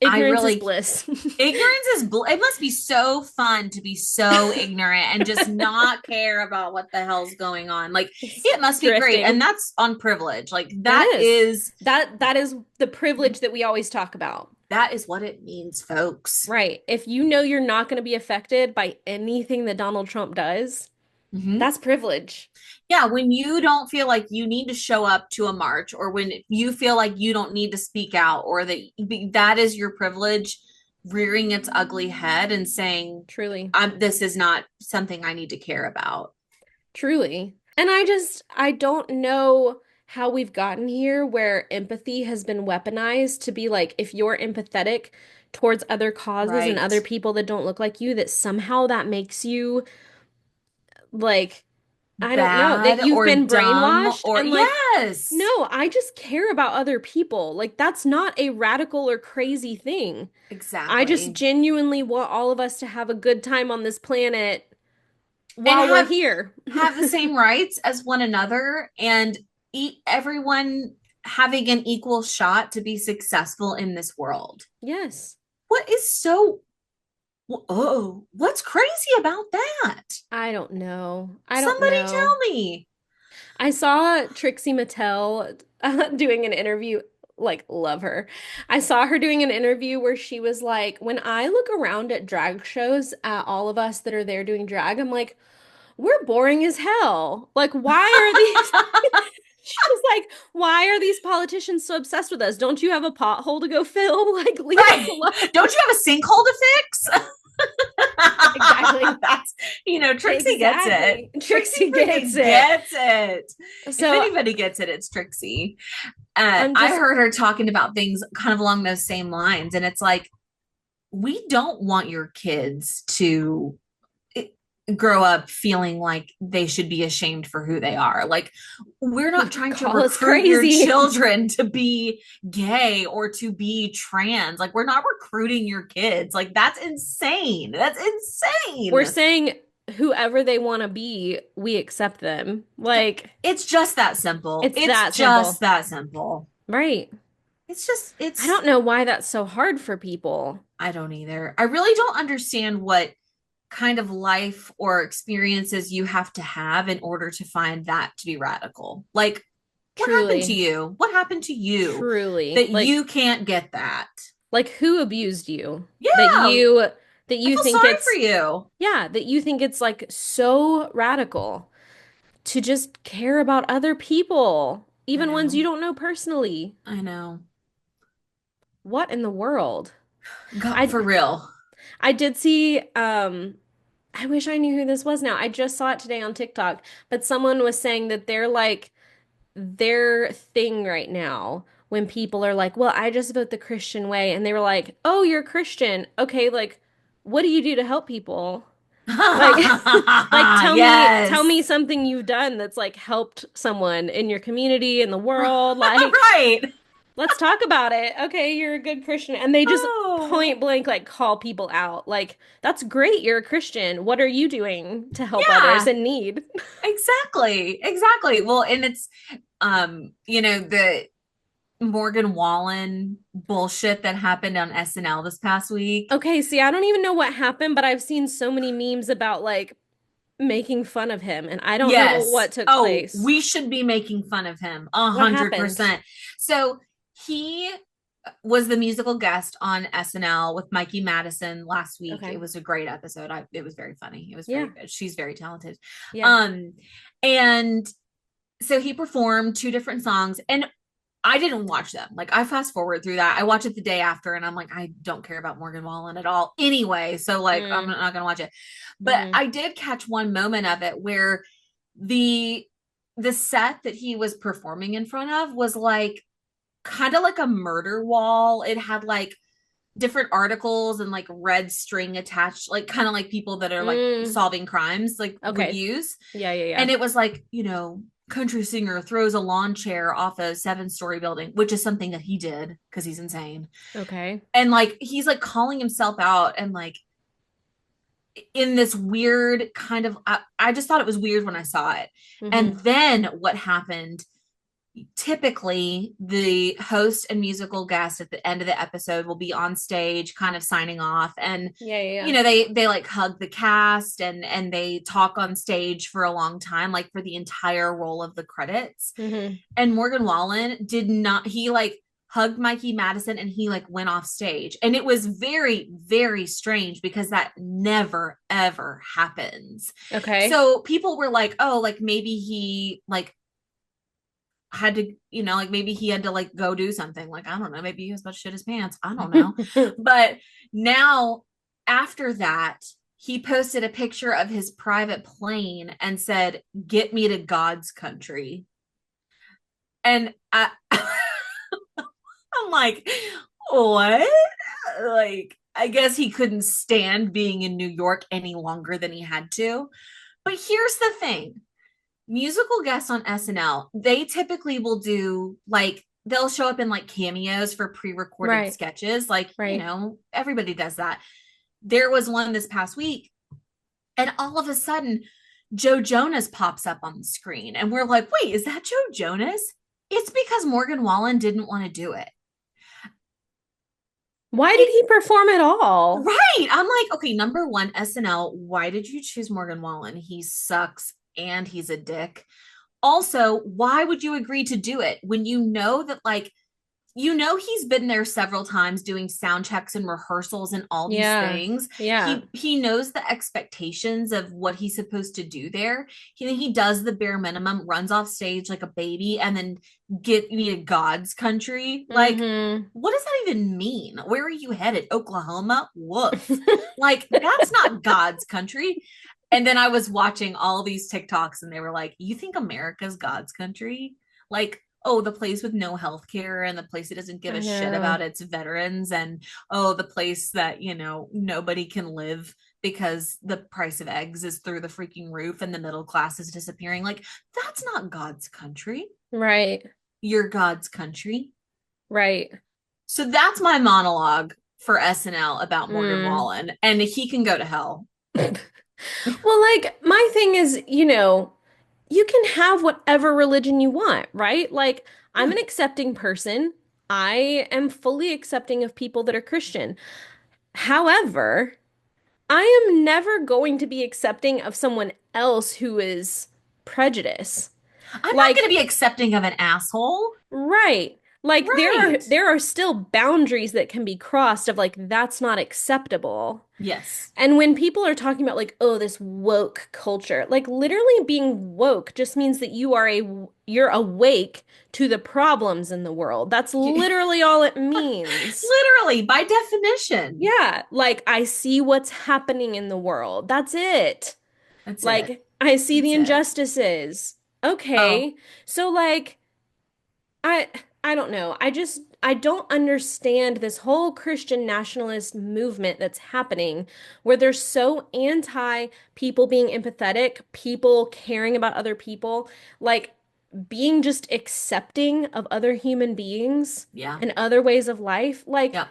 Ignorance is really bliss. ignorance is it must be so fun to be so ignorant and just not care about what the hell's going on. Like It's it must be great. And drifting. that's on privilege. Like That is. That is the privilege that we always talk about. that is what it means, folks. Right. If you know you're not going to be affected by anything that Donald Trump does, Hmm. that's privilege. Yeah, when you don't feel like you need to show up to a march, or when you feel like you don't need to speak out, or that that is your privilege rearing its ugly head and saying, Truly. this is not something I need to care about. Truly. And I don't know how we've gotten here where empathy has been weaponized to be like, if you're empathetic towards other causes and Right. other people that don't look like you, that somehow that makes you like, I don't know, that Bad you've or been dumb brainwashed or and like, yes, no, I just care about other people. Like, that's not a radical or crazy thing. I just exactly. genuinely want all of us to have a good time on this planet And while we're here. have the same rights as one another and everyone having an equal shot to be successful in this world. Yes. What is so what's crazy about that? I don't know. I don't Somebody know. tell me. I saw Trixie Mattel doing an interview. Like, love her. I saw her doing an interview where she was like, when I look around at drag shows, at all of us that are there doing drag, I'm like, we're boring as hell. Like, why are these? She was like, why are these politicians so obsessed with us? Don't you have a pothole to go fill? Like, leave us Right. alone. Don't you have a sinkhole to fix? Exactly. That's, Trixie gets it. Exactly. Trixie Trixie gets freaking it. gets it. If So anybody gets it, it's Trixie. I'm I just, heard her talking about things kind of along those same lines. And it's like, we don't want your kids to grow up feeling like they should be ashamed for who they are. Like, we're not trying to call us recruit your crazy. children to be gay or to be trans. Like, we're not recruiting your kids. Like, that's insane. That's We're insane. saying whoever they want to be, we accept them. Like, It's just that simple. it's It's that just simple. that simple. Right. It's just, I it's, don't know why that's so hard for people. I don't either. I really don't understand what kind of life or experiences you have to have in order to find that to be radical. Like, what happened to Truly. you? What happened to you Truly. that you can't get that? Like who abused you? That Yeah, you that I you feel think sorry for it's you. yeah, that you think it's like so radical to just care about other people, I even ones you know. don't know personally. I know. What in the world? God, I for real. I did see I wish I knew who this was now. I just saw it today on TikTok, but someone was saying that they're like their thing right now when people are like, "Well, I just vote the Christian way." And they were like, "Oh, you're a Christian. Okay, like what do you do to help people?" Like like tell me Yes. something you've done that's like helped someone in your community in the world. Like Right. let's talk about it. Okay, you're a good Christian. And they just Oh, point blank like call people out. Like, that's great, you're a Christian. What are you doing to help others yeah. in need? Exactly. Exactly. Well, and it's the Morgan Wallen bullshit that happened on SNL this past week. Okay, see, I don't even know what happened, but I've seen so many memes about like making fun of him, and I don't know Yes. what took Oh, place. we should be making fun of him a What hundred happened? percent. So he was the musical guest on SNL with Mikey Madison last week. It Okay. was a great episode. It was very funny. It was very Yeah. good. She's very talented. Yeah. Um, and so he performed two different songs, and I didn't watch them. Like, I fast forward through that. I watch it the day after, and I'm like, I don't care about Morgan Wallen at all anyway. So like, I'm Mm, not gonna watch it. But hmm I did catch one moment of it where the the set that he was performing in front of was like kind of like a murder wall. It had like different articles and like red string attached, like kind of like people that are like Mm, solving crimes like would okay. use. Yeah, yeah, yeah. And it was like, country singer throws a lawn chair off a 7-story building, which is something that he did because he's insane. Okay. And like he's like calling himself out and like in this weird kind of I just thought it was weird when I saw it. And Mm-hmm. then what happened, typically the host and musical guest at the end of the episode will be on stage kind of signing off, and Yeah, yeah, yeah. they like hug the cast and they talk on stage for a long time, like for the entire roll of the credits. Mm-hmm. And Morgan Wallen did not, he like hugged Mikey Madison and he like went off stage, and it was very very strange because that never ever happens. Okay. So people were like, oh, like maybe he like had to, like maybe he had to like go do something. Like, I don't know, maybe he was about to shit his pants. I don't know. But now, after that, he posted a picture of his private plane and said, "Get me to God's country." And I'm like, what? Like, I guess he couldn't stand being in New York any longer than he had to. But here's the thing, musical guests on SNL, they typically will do like they'll show up in like cameos for pre-recorded Right, sketches. Like, right. everybody does that. There was one this past week, and all of a sudden, Joe Jonas pops up on the screen, and we're like, wait, is that Joe Jonas? It's because Morgan Wallen didn't want to do it. Why did It he perform at all? Right. I'm like, okay, number one, SNL, why did you choose Morgan Wallen? He sucks and he's a dick. Also, why would you agree to do it when you know that like he's been there several times doing sound checks and rehearsals and all these Yeah. things. Yeah. He knows the expectations of what he's supposed to do there. He does the bare minimum, runs off stage like a baby, and then get me to God's country. Like, Mm-hmm. what does that even mean? Where are you headed? Oklahoma? Woof. Like, that's not God's country. And then I was watching all these TikToks and they were like, you think America's God's country? Like, oh, the place with no health care and the place that doesn't give I a shit know. about its veterans, and oh, the place that, nobody can live because the price of eggs is through the freaking roof and the middle class is disappearing. Like, that's not God's country. Right. You're God's country. Right. So that's my monologue for SNL about Morgan Mm. Wallen, and he can go to hell. Well, like, my thing is, you can have whatever religion you want, right? Like, I'm Yeah. an accepting person. I am fully accepting of people that are Christian. However, I am never going to be accepting of someone else who is prejudiced. I'm not going to Like, be accepting of an asshole. right. Like Right. there are still boundaries that can be crossed of like that's not acceptable. Yes. And when people are talking about like, oh, this woke culture, like literally being woke just means that you're awake to the problems in the world. That's literally all it means. Literally, by definition. Yeah, like I see what's happening in the world. That's it. That's it. Like I see the That's it. injustices. Oh, Okay. So like I I don't know. I don't understand this whole Christian nationalist movement that's happening where they're so anti people being empathetic, people caring about other people, like being just accepting of other human beings yeah. and other ways of life. Like Yeah.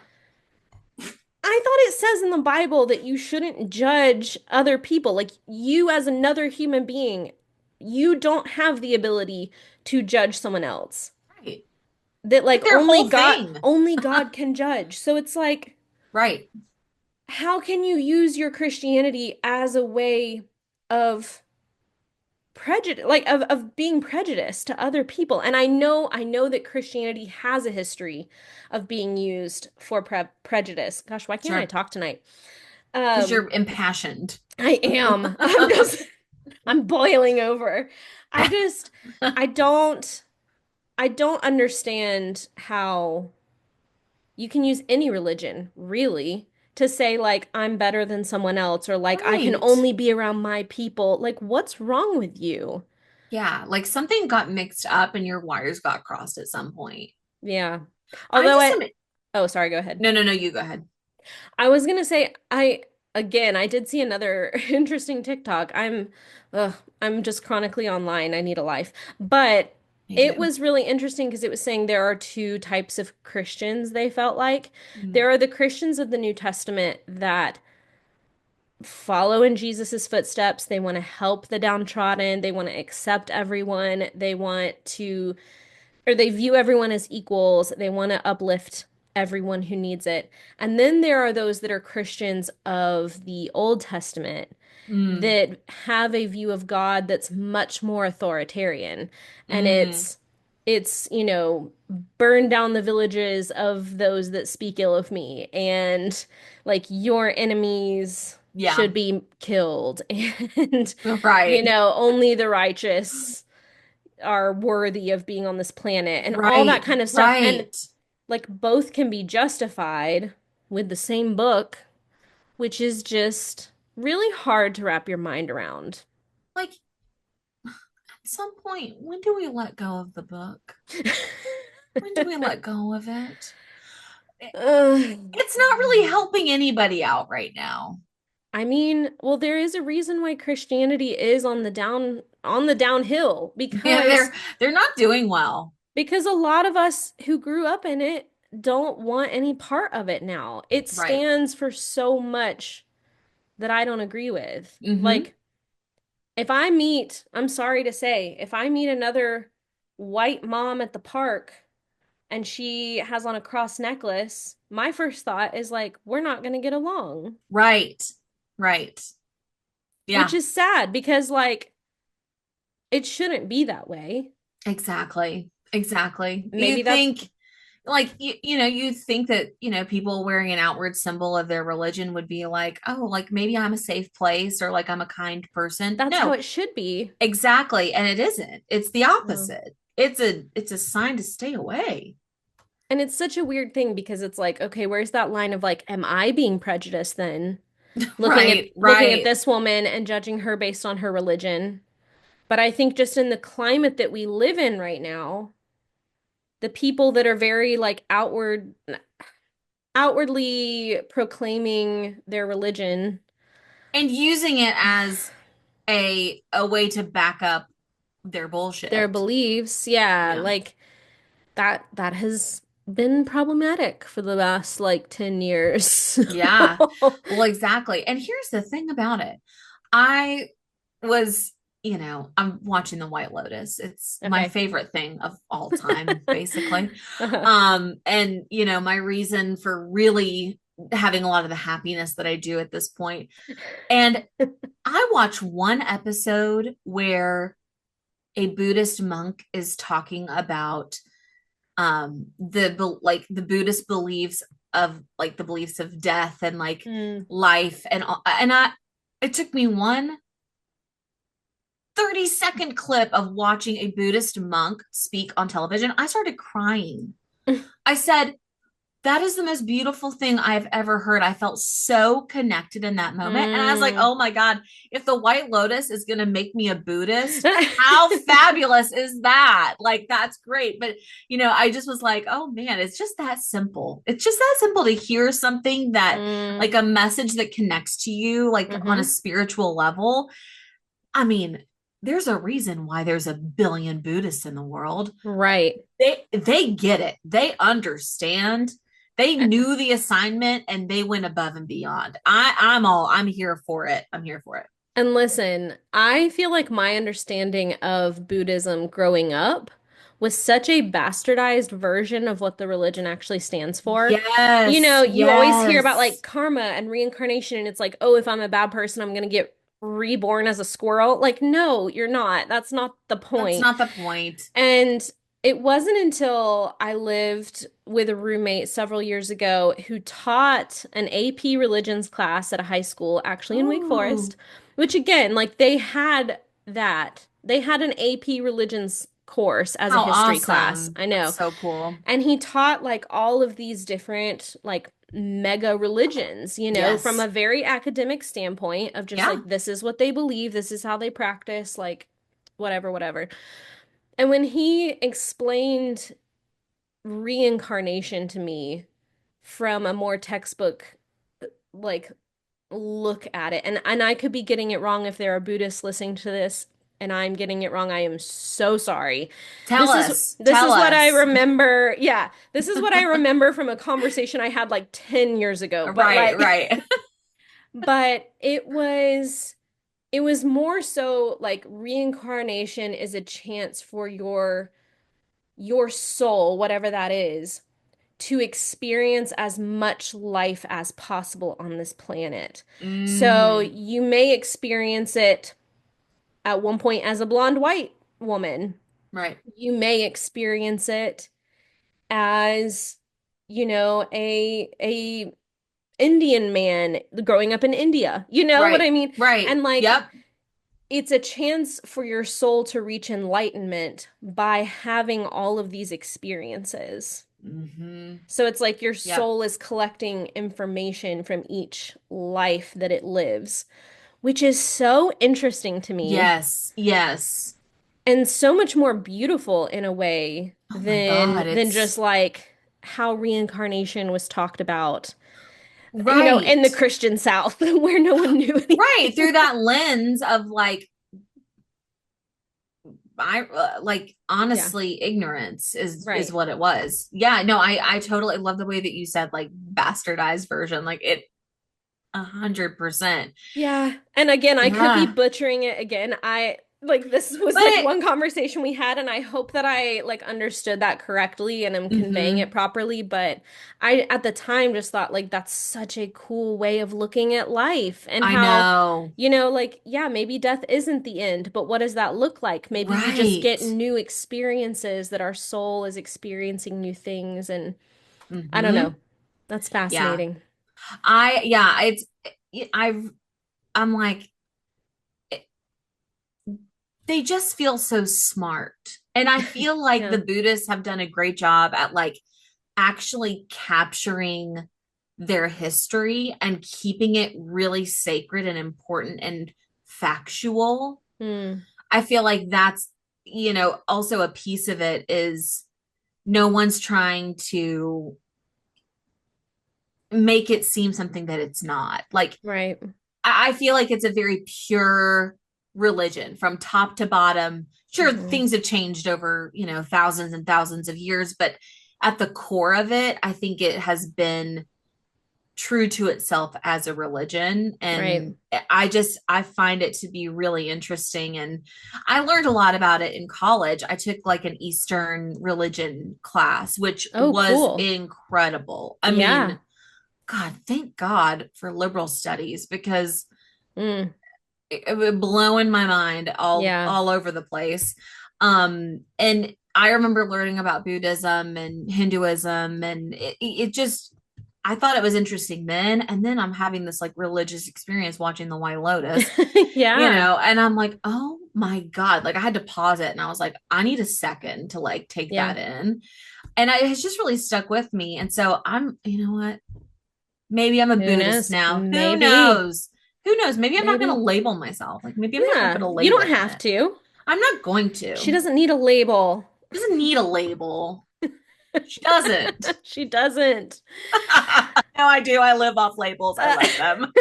I thought it says in the Bible that you shouldn't judge other people. Like you as another human being, you don't have the ability to judge someone else. Right. That Like like their whole thing. only God can judge. So it's like Right. how can you use your Christianity as a way of prejudice like of being prejudiced to other people? And I know that Christianity has a history of being used for prejudice. Gosh, why can't I Sure. talk tonight? Because Um you're impassioned. I am. I'm boiling over. I just I don't I don't understand how you can use any religion, really, to say like I'm better than someone else or like I can Right. only be around my people. Like what's wrong with you? Yeah. Like something got mixed up and your wires got crossed at some point. Yeah. I Although just I am. Oh, sorry, go ahead. No, no, no. You go ahead. I was gonna say I did see another interesting TikTok. I'm just chronically online. I need a life. But Me it too. was really interesting because it was saying there are two types of Christians, they felt like. Mm. There are the Christians of the New Testament that follow in Jesus's footsteps. They want to help the downtrodden. They want to accept everyone. They want to, or they view everyone as equals. They want to uplift everyone who needs it. And then there are those that are Christians of the Old Testament Mm. that have a view of God that's much more authoritarian. And Mm. burn down the villages of those that speak ill of me, and like your enemies Yeah. should be killed, and Right. only the righteous are worthy of being on this planet and all that Right. kind of stuff. And Right. like both can be justified with the same book, which is just really hard to wrap your mind around. Like at some point, when do we let go of the book? When do we let go of it? Ugh. It's not really helping anybody out right now. I mean, well, there is a reason why Christianity is on the downhill, Yeah, because they're not doing well. a lot of us who grew up in it don't want any part of it now. It Right. stands for so much that I don't agree with. Mm-hmm. Like, I'm sorry to say, if I meet another white mom at the park and she has on a cross necklace, my first thought is like, we're not going to get along, Right. Right. which Yeah, is sad because like it shouldn't be that way. exactly. Exactly. You Maybe that's think like you think that, people wearing an outward symbol of their religion would be like, oh, like maybe I'm a safe place or like I'm a kind person. that's how No, it should be. exactly. And it isn't. It's the No. opposite. It's a sign to stay away. And it's such a weird thing because it's like, okay, where's that line of like, am I being prejudiced then? Right, Looking at right. this woman and judging her based on her religion. But I think just in the climate that we live in right now, the people that are very like outwardly proclaiming their religion, And using it as a way to back up their their bullshit. beliefs, yeah, Yeah. like that has been problematic for the last like 10 years. Yeah. Well, exactly. And here's the thing about it. I was, I'm watching the White Lotus. It's my Okay. favorite thing of all time, basically. Uh-huh. And my reason for really having a lot of the happiness that I do at this point. And I watched one episode where a Buddhist monk is talking about the Buddhist beliefs of like the beliefs of death and like Mm. life and I it took me one 30-second clip of watching a Buddhist monk speak on television. I started crying. I said, that is the most beautiful thing I've ever heard. I felt so connected in that moment. And I was like, Mm. oh my God, if the White Lotus is going to make me a Buddhist, how fabulous is that? Like, that's great. But, I just was like, oh man, it's just that simple. It's just that simple to hear something that, like, Mm. a message that connects to you, like, on a Hmm. spiritual level. I mean, there's a reason why there's a billion Buddhists in the world. Right. They get it. They understand. They knew the assignment and they went above and beyond. I'm here for it. I'm here for it. And listen, I feel like my understanding of Buddhism growing up was such a bastardized version of what the religion actually stands for. Yes, You always hear about like yes. karma and reincarnation, and it's like, oh, if I'm a bad person, I'm gonna get reborn as a squirrel. Like, no, you're not. That's not the That's point. not the point. And it wasn't until I lived with a roommate several years ago who taught an AP religions class at a high school, actually in Wake Ooh, Forest, which again, like they had that. They had an AP religions course as a how history class. awesome. I know. That's so cool. And he taught like all of these different like mega religions, from Yes. a very academic standpoint of just Yeah. like this is what they believe, this is how they practice, like whatever, whatever. And when he explained reincarnation to me from a more textbook like look at it. And I could be getting it wrong if there are Buddhists listening to this and I'm getting it wrong. I am so sorry. Tell This is us. this Tell is what I us. remember. Yeah, this is what I remember from a conversation I had like 10 years ago. But Right, like right. but it was more so like reincarnation is a chance for your soul, whatever that is, to experience as much life as possible on this planet. So Mm, you may experience it at one point as a blonde white woman. right, You may experience it as, a Indian man growing up in India. You know what right, I mean? right. And like Yep. it's a chance for your soul to reach enlightenment by having all of these experiences. Hmm. So it's like your Yep. soul is collecting information from each life that it lives, which is so interesting to me Yes, yes. and so much more beautiful in a way Oh my than God, than just it's like how reincarnation was talked about, in the right. Christian South where no one knew Right, through anything. that lens of like I like Yeah, honestly ignorance is right. what it was. Yeah, no, I totally love the way that you said like bastardized version. Like it 100%. Yeah. And again, I could be Yeah. butchering it again. I like this was But like it one conversation we had, and I hope that I like understood that correctly and am conveying it hmm properly. But I at the time just thought like that's such a cool way of looking at life and I how, know. like, yeah, maybe death isn't the end, but what does that look like? Maybe we just Right. get new experiences that our soul is experiencing new things, and I don't know. Hmm. That's Yeah. fascinating. Yeah, I'm like they just feel so smart. And I feel like the Yeah. Buddhists have done a great job at like actually capturing their history and keeping it really sacred and important and factual. Hmm. I feel like that's, also a piece of it is no one's trying to make it seem something that it's not. Like, Right. I feel like it's a very pure religion from top to bottom. Sure, Hmm. things have changed over, thousands and thousands of years, but at the core of it, I think it has been true to itself as a religion. Right. And I find it to be really interesting. And I learned a lot about it in college. I took like an Eastern religion class, which Oh, was cool. incredible. I Yeah. mean, God, thank God for liberal studies because Mm. it was blowing my mind Yeah. all over the place. And I remember learning about Buddhism and Hinduism, and it just I thought it was interesting then. And then I'm having this like religious experience watching the White Lotus, Yeah. and I'm like, oh my God, like I had to pause it, and I was like, I need a second to like take Yeah. that in, and it's just really stuck with me. And so you know what? Maybe I'm a Who Buddhist knows? now. Who Maybe. knows? Who knows? Maybe I'm not going to Maybe. label myself. Like maybe I'm not going Yeah. to You don't label have it. to. I'm not going She to. doesn't need a label. She doesn't need a label. She doesn't. She doesn't. No, I do. I live off labels. I Uh, love them.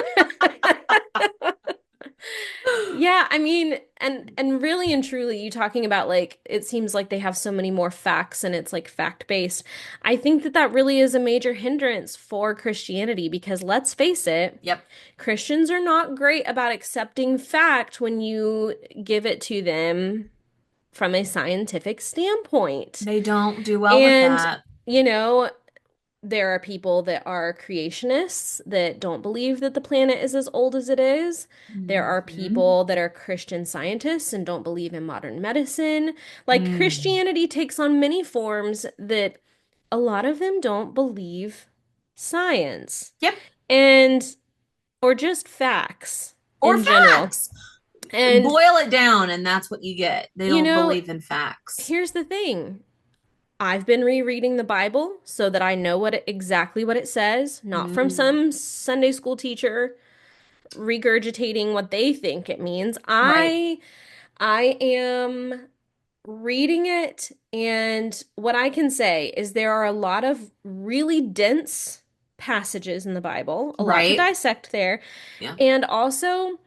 Yeah, I mean, and really and truly, you talking about like it seems like they have so many more facts and it's like fact-based. I think that that really is a major hindrance for Christianity because let's face it, Yep. Christians are not great about accepting fact when you give it to them from a scientific standpoint. They don't do well with And, that. you know, there are people that are creationists that don't believe that the planet is as old as it is. There are Hmm. people that are Christian scientists and don't believe in modern medicine. Like Mm. Christianity takes on many forms that a lot of them don't believe science Yep. and or just facts Or in general. facts. And, Boil it down, and that's what you get. They you don't know, believe in facts. here's the thing. I've been rereading the Bible so that I know exactly what it says, not from Mm. some Sunday school teacher regurgitating what they think it means. Right. I am reading it, and what I can say is there are a lot of really dense. passages in the Bible, a lot to Right. dissect there, Yeah. and also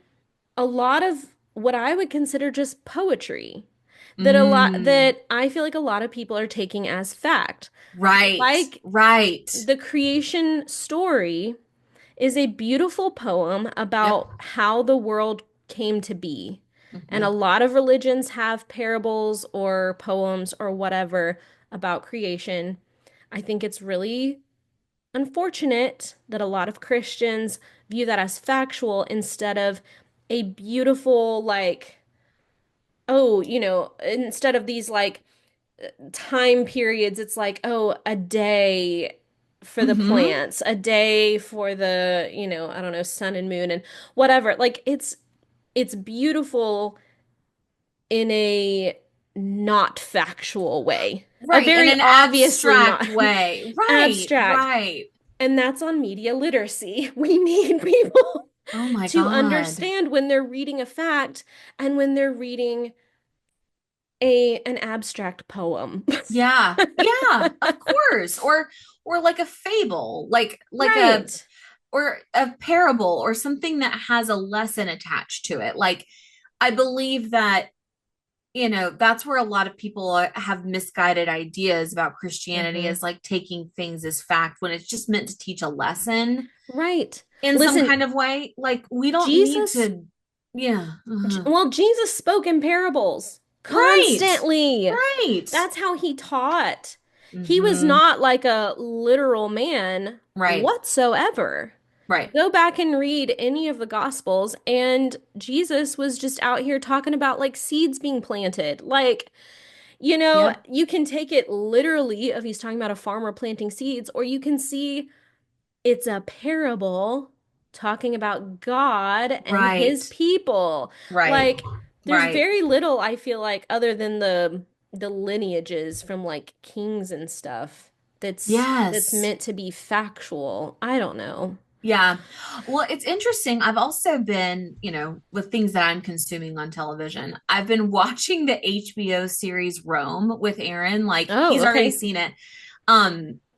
a lot of what I would consider just poetry Mm, that I feel like a lot of people are taking as fact. right. Like Right. the creation story is a beautiful poem Yep. about how the world came to be. And a Hmm. lot of religions have parables or poems or whatever about creation. I think it's really unfortunate that a lot of Christians view that as factual instead of a beautiful, like, oh, instead of these like time periods, it's like, oh, a day for the Hmm. plants, a day for the, I don't know, sun and moon and whatever. Like it's beautiful in a not factual way. A Right. In very an obviously abstract not way. Right. abstract. Right. And that's on media literacy. We need people Oh my to God. understand when they're reading a fact and when they're reading an abstract poem. Yeah. Yeah, of course. Or like a fable, like a Right. or a parable or something that has a lesson attached to it. Like I believe that that's where a lot of people have misguided ideas about Christianity Hmm. is like taking things as fact when it's just meant to teach a lesson Right. in some Listen, kind of way. Like we don't need Jesus, to, yeah. well, Jesus spoke in parables Right. constantly. Right. That's how he taught. He was Hmm. not like a literal man Right. whatsoever. Right. Go back and read any of the Gospels, and Jesus was just out here talking about like seeds being planted. Like, Yep. you can take it literally if he's talking about a farmer planting seeds, or you can see it's a parable talking about God and Right. his people. Right. Like there's Right. very little I feel like other than the lineages from like kings and stuff that's Yes. meant to be factual. I don't know. Yeah. Well, it's interesting. I've also been, with things that I'm consuming on television, I've been watching the HBO series Rome with Aaron. Like Oh, he's already okay. seen it.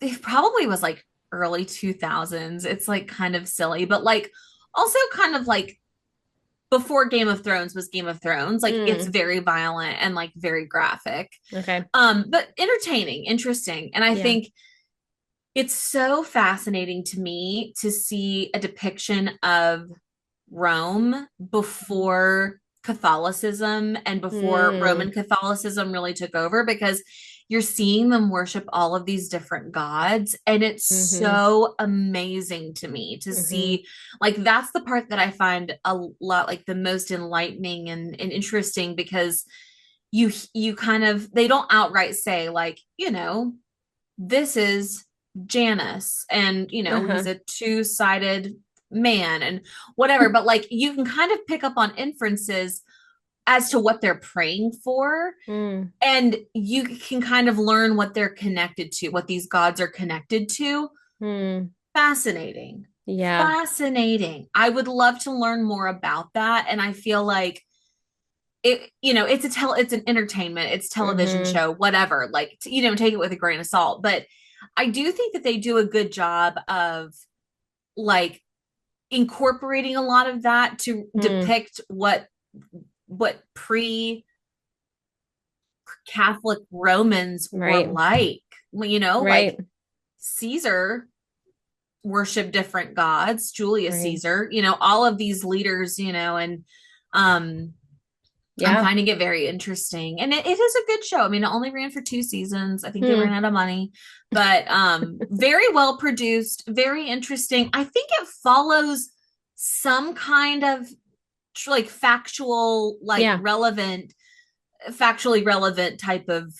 It probably was like early 2000s. It's like kind of silly, but like also kind of like before Game of Thrones was Game of Thrones. Like it's Mm, very violent and like very graphic. okay. But entertaining, interesting. And I Yeah. think it's so fascinating to me to see a depiction of Rome before Catholicism and before Roman Mm, Catholicism really took over because you're seeing them worship all of these different gods. And it's mm-hmm, so amazing to me to mm-hmm, see, like, that's the part that I find a lot like the most enlightening and interesting because you kind of, they don't outright say, like, this is Janus, and he's uh-huh. a two-sided man and whatever, but like you can kind of pick up on inferences as to what they're praying for, Mm, and you can kind of learn what they're connected to, what these gods are connected to. mm, Fascinating. yeah. Fascinating. I would love to learn more about that, and I feel like it's an entertainment, it's television Mm-hmm, show, whatever, like take it with a grain of salt, but I do think that they do a good job of like incorporating a lot of that to mm, depict what pre Catholic Romans were right, like. Like right, Caesar worshiped different gods, Julius right. Caesar, all of these leaders, and um I'm Yeah. finding it very interesting. And it is a good show. I mean, it only ran for 2 seasons. I think they ran Hmm. out of money, but very well produced, very interesting. I think it follows some kind of like Yeah. factually relevant type of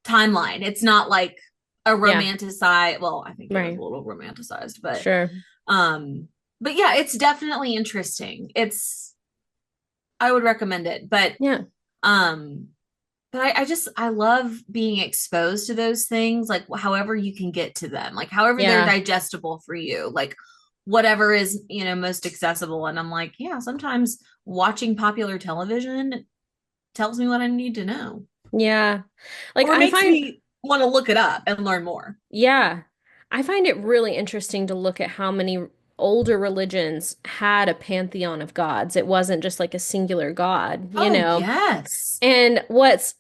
timeline. It's not like a Yeah. romanticized, well, I think it is a Right. little romanticized, but Sure. um but yeah, it's definitely interesting. I would recommend it. Yeah. Um but I love being exposed to those things, like however you can get to them, like however they're Yeah. digestible for you, like whatever is most accessible. And I'm like, yeah, sometimes watching popular television tells me what I need to know Yeah. Like or I makes find, me want to look it up and learn more. yeah. I find it really interesting to look at how many older religions had a pantheon of gods. It wasn't just like a singular god, you Oh, know? yes. And what's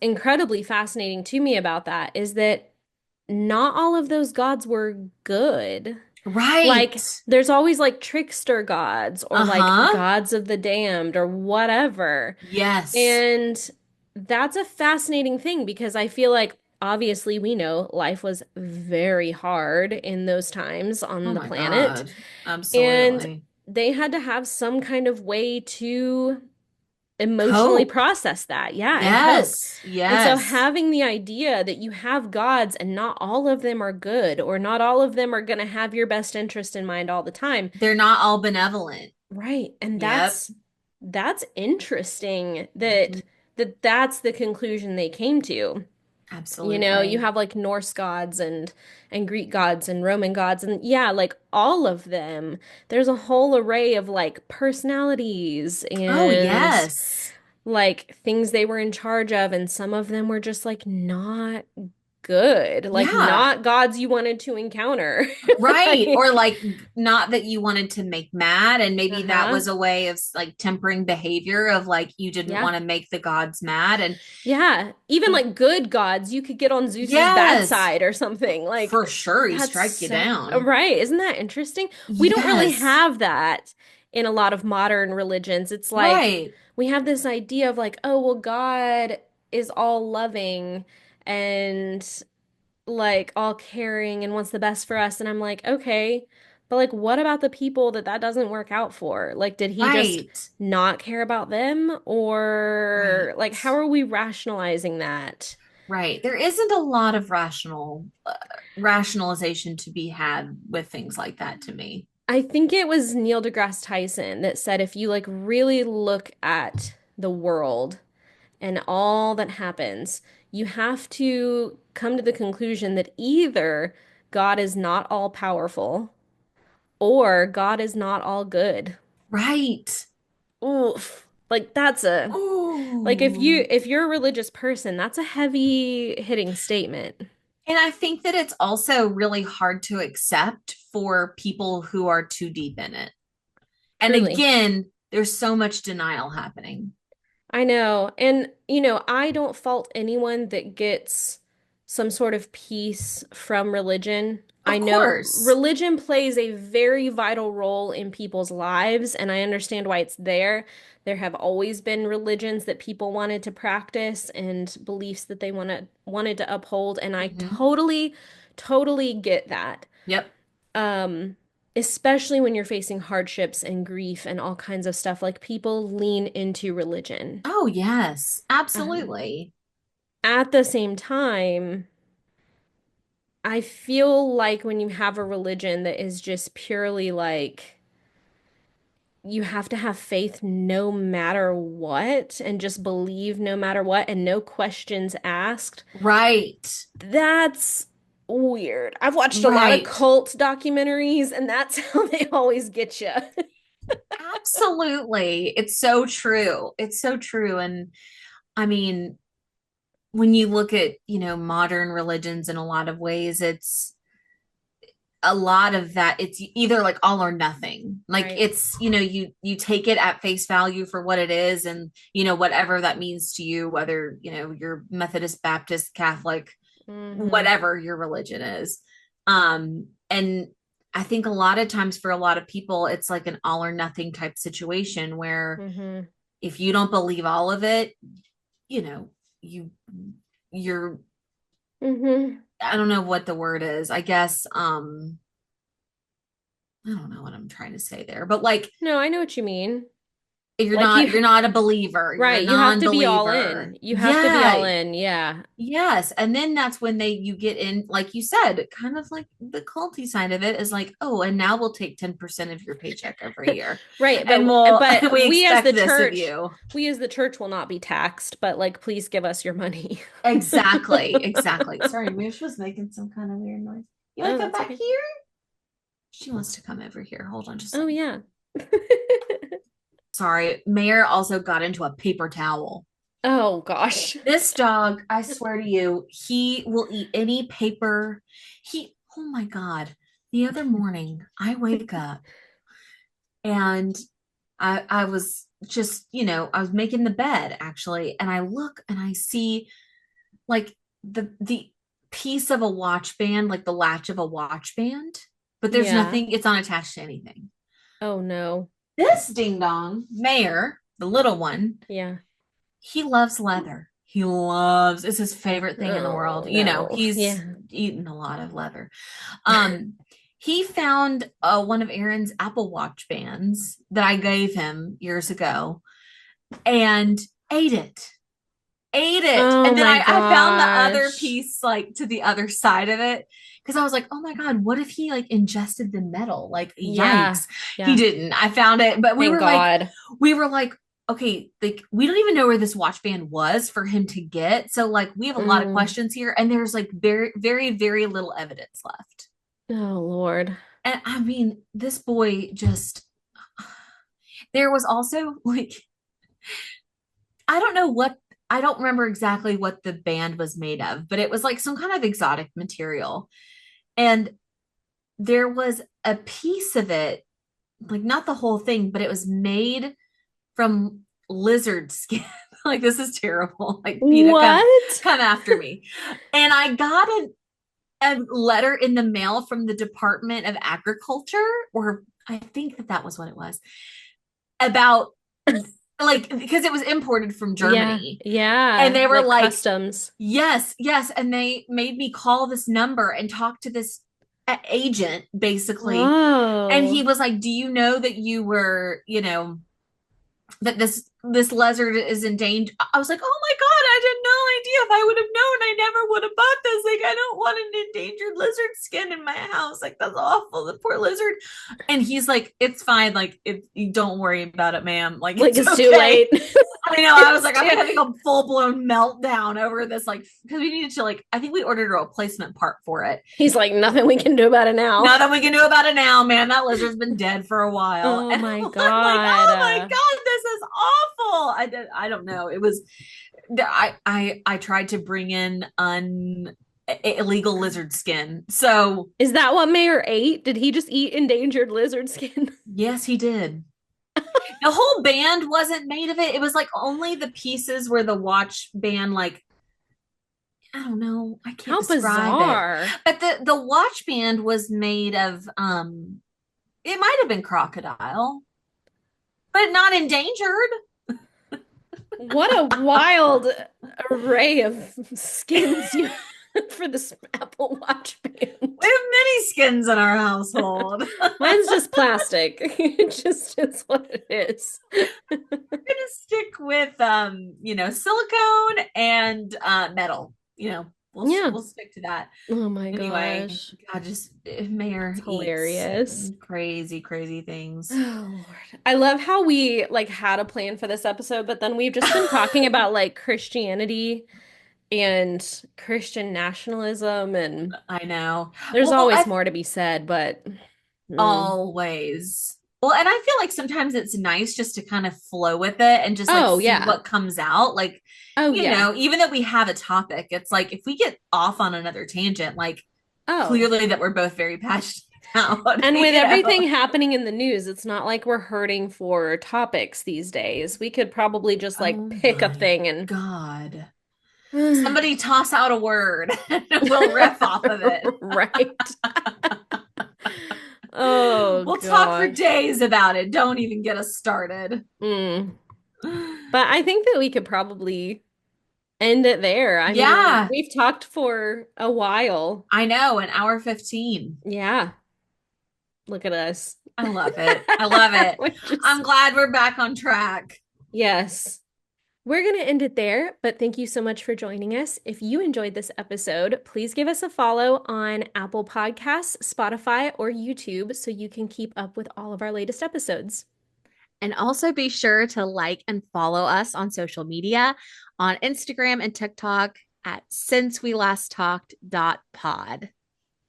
incredibly fascinating to me about that is that not all of those gods were good. Right. Like there's always like trickster gods or like Uh-huh. gods of the damned or whatever. Yes. And that's a fascinating thing because I feel like obviously we know life was very hard in those times Oh on the my planet, God. and Absolutely. they had to have some kind of way to emotionally Cope. process that. Yeah, and cope. Yes. And so Yes. having the idea that you have gods and not all of them are good or not all of them are going to have your best interest in mind all the time. They're not all benevolent. Right. And Yep. that's interesting Mhm. that's the conclusion they came to. You know, you Absolutely. have like Norse gods and Greek gods and Roman gods and yeah, like all of them. There's a whole array of like personalities Oh, and yes. like things they were in charge of, and some of them were just like not good, like Yeah. not gods you wanted to encounter. Right. Or Like, like not that you wanted to make mad. And maybe that uh-huh. was a way of like tempering behavior of like you didn't Yeah. want to make the gods mad. And Yeah. Even like good gods, you could get on Zeus's bad yes, side or something. Like for sure. He that's strike you so down. right. Isn't that interesting? We don't really Yes. have that in a lot of modern religions. It's like Right. we have this idea of like, oh, well, God is all loving and like all caring and wants the best for us. And I'm like, okay, but like, what about the people that that doesn't work out for? Like, did he just Right. not care about them? Or Right. like, how are we rationalizing that? Right. There isn't a lot of rationalization to be had with things like that to me. I think it was Neil deGrasse Tyson that said if you like really look at the world and all that happens, you have to come to the conclusion that either God is not all powerful or God is not all good. Right. Oof. Like that's a like Oh. if you're a religious person, that's a heavy hitting statement. And I think that it's also really hard to accept for people who are too deep in it. And Truly. again, there's so much denial happening. I know. And you know, I don't fault anyone that gets some sort of peace from religion. I Of know course. religion plays a very vital role in people's lives, and I understand why it's there. There have always been religions that people wanted to practice and beliefs that they wanted to uphold, and I Hmm. totally get that. Yep. Um, Especially when you're facing hardships and grief and all kinds of stuff, like people lean into religion. Oh, yes. Um, Absolutely. at the same time, I feel like when you have a religion that is just purely like you have to have faith no matter what and just believe no matter what and no questions asked, Right. that's weird. I've watched a lot of Right. cult documentaries and that's how they always get you. Absolutely. It's so true. It's so true. And I mean, when you look at, modern religions in a lot of ways, it's a lot of that it's either like all or nothing. Like Right. it's, you take it at face value for what it is and whatever that means to you, whether, you're Methodist, Baptist, Catholic, Mm-hmm. whatever your religion is. And I think a lot of times for a lot of people it's like an all or nothing type situation where Mm-hmm. if you don't believe all of it, you know, you you're Mm-hmm. I don't know what the word is. I guess I don't know what I'm trying to say there, but like No, I know what you mean. you're Like not you're not a believer, you're a right, you have to be all non-believer. in. You have to be Yeah. all in. Yeah. Yes. And then that's when you get in, like you said, kind of like the culty side of it is like, oh, and now we'll take 10% of your paycheck every year. Right, And but we expect this of you. we as the church will not be taxed, but like please give us your money. Exactly. Exactly. Sorry, Mish was making some kind of weird noise. You want Oh, to come that's back okay. here? She wants to come over here. Hold on just a Oh second. yeah. Sorry. Mayor also got into a paper towel. Oh gosh. This dog, I swear to you, he will eat any paper. He oh my God. The other morning, I wake up and I was just, I was making the bed actually, and I look and I see like the piece of a watch band, like the latch of a watch band, but there's Yeah. nothing, it's not attached to anything. Oh no. This ding dong, Mayor, the little one, Yeah. he loves leather. He loves, it's his favorite thing in the Oh world. no. He's Yeah. eaten a lot of leather. Um, he found one of Aaron's Apple Watch bands that I gave him years ago and ate it. Ate it. Oh And then my I found the other gosh. piece like to the other side of it because I was like, oh my God, what if he like ingested the metal? Like, Yeah. yikes. He Yeah. didn't. I found it, but Thank God. we were like, okay, like we don't even know where this watch band was for him to get. So like we have a lot of Mm. questions here, and there's like very, very, very little evidence left. Oh Lord. And I mean, this boy just there was also like I don't know what I don't remember exactly what the band was made of, but it was like some kind of exotic material. And there was a piece of it, like not the whole thing, but it was made from lizard skin. Like this is terrible. Like PETA, What? come after me. And I got a letter in the mail from the Department of Agriculture, or I think that was what it was, about like because it was imported from Yeah. Germany. And Yeah. they were Like like, customs. yes, yes. And they made me call this number and talk to this agent, basically. And he Whoa. was like, do you know that you were, that this lizard is endangered? I was like, oh my God, I had no idea. If I would have known, I never would have bought this. Like, I don't want an endangered lizard skin in my house. Like, that's awful. The poor lizard. And he's like, it's fine. Like, you don't worry about it, ma'am. Like, Like it's it's too okay. late. I know. I was It's like, I'm too having a full blown meltdown over this, like, because we needed to, like, I think we ordered a replacement part for it. He's like, nothing we can do about it now. Nothing we can do about it now, man. That lizard's been dead for a while. Oh And my I'm like, God. oh my God, this is awful. I don't know. It was, I tried to bring in illegal lizard skin. So, Is that what Mayor ate? Did he just eat endangered lizard skin? yes, he did. The whole band wasn't made of it. It was like only the pieces where the watch band, like, I don't know. I can't How describe it. bizarre. But the watch band was made of it might have been crocodile, but not endangered. What a wild array of skins you for this Apple Watch band. We have many skins in our household. I'm Mine's just plastic. It just is what it is. gonna stick with silicone and metal. Yeah. We'll stick to that. Oh my Anyway, gosh. God, just Mayor That's eats hilarious. crazy, crazy things. Oh Lord. I love how we like had a plan for this episode, but then we've just been talking about like Christianity and Christian nationalism, and I know. there's Well, always more to be said, but always. Well, and I feel like sometimes it's nice just to kind of flow with it and just like oh see yeah. what comes out. Like, Oh yeah. even though we have a topic, it's like if we get off on another tangent, like Oh. clearly that we're both very passionate about, And with everything happening in the news, it's not like we're hurting for topics these days. We could probably just like Oh pick a my thing and God. Somebody toss out a word and we'll riff off of it. right. Oh We'll talk for gosh. days about it. Don't even get us started. Mm. But I think that we could probably end it there. I mean, Yeah, we've talked for a while. I know. An hour 15. Yeah, look at us. I love it. I love it. We're just, I'm glad we're back on track. yes. We're going to end it there, but thank you so much for joining us. If you enjoyed this episode, please give us a follow on Apple Podcasts, Spotify, or YouTube so you can keep up with all of our latest episodes. And also be sure to like and follow us on social media on Instagram and TikTok at since we last talked.pod.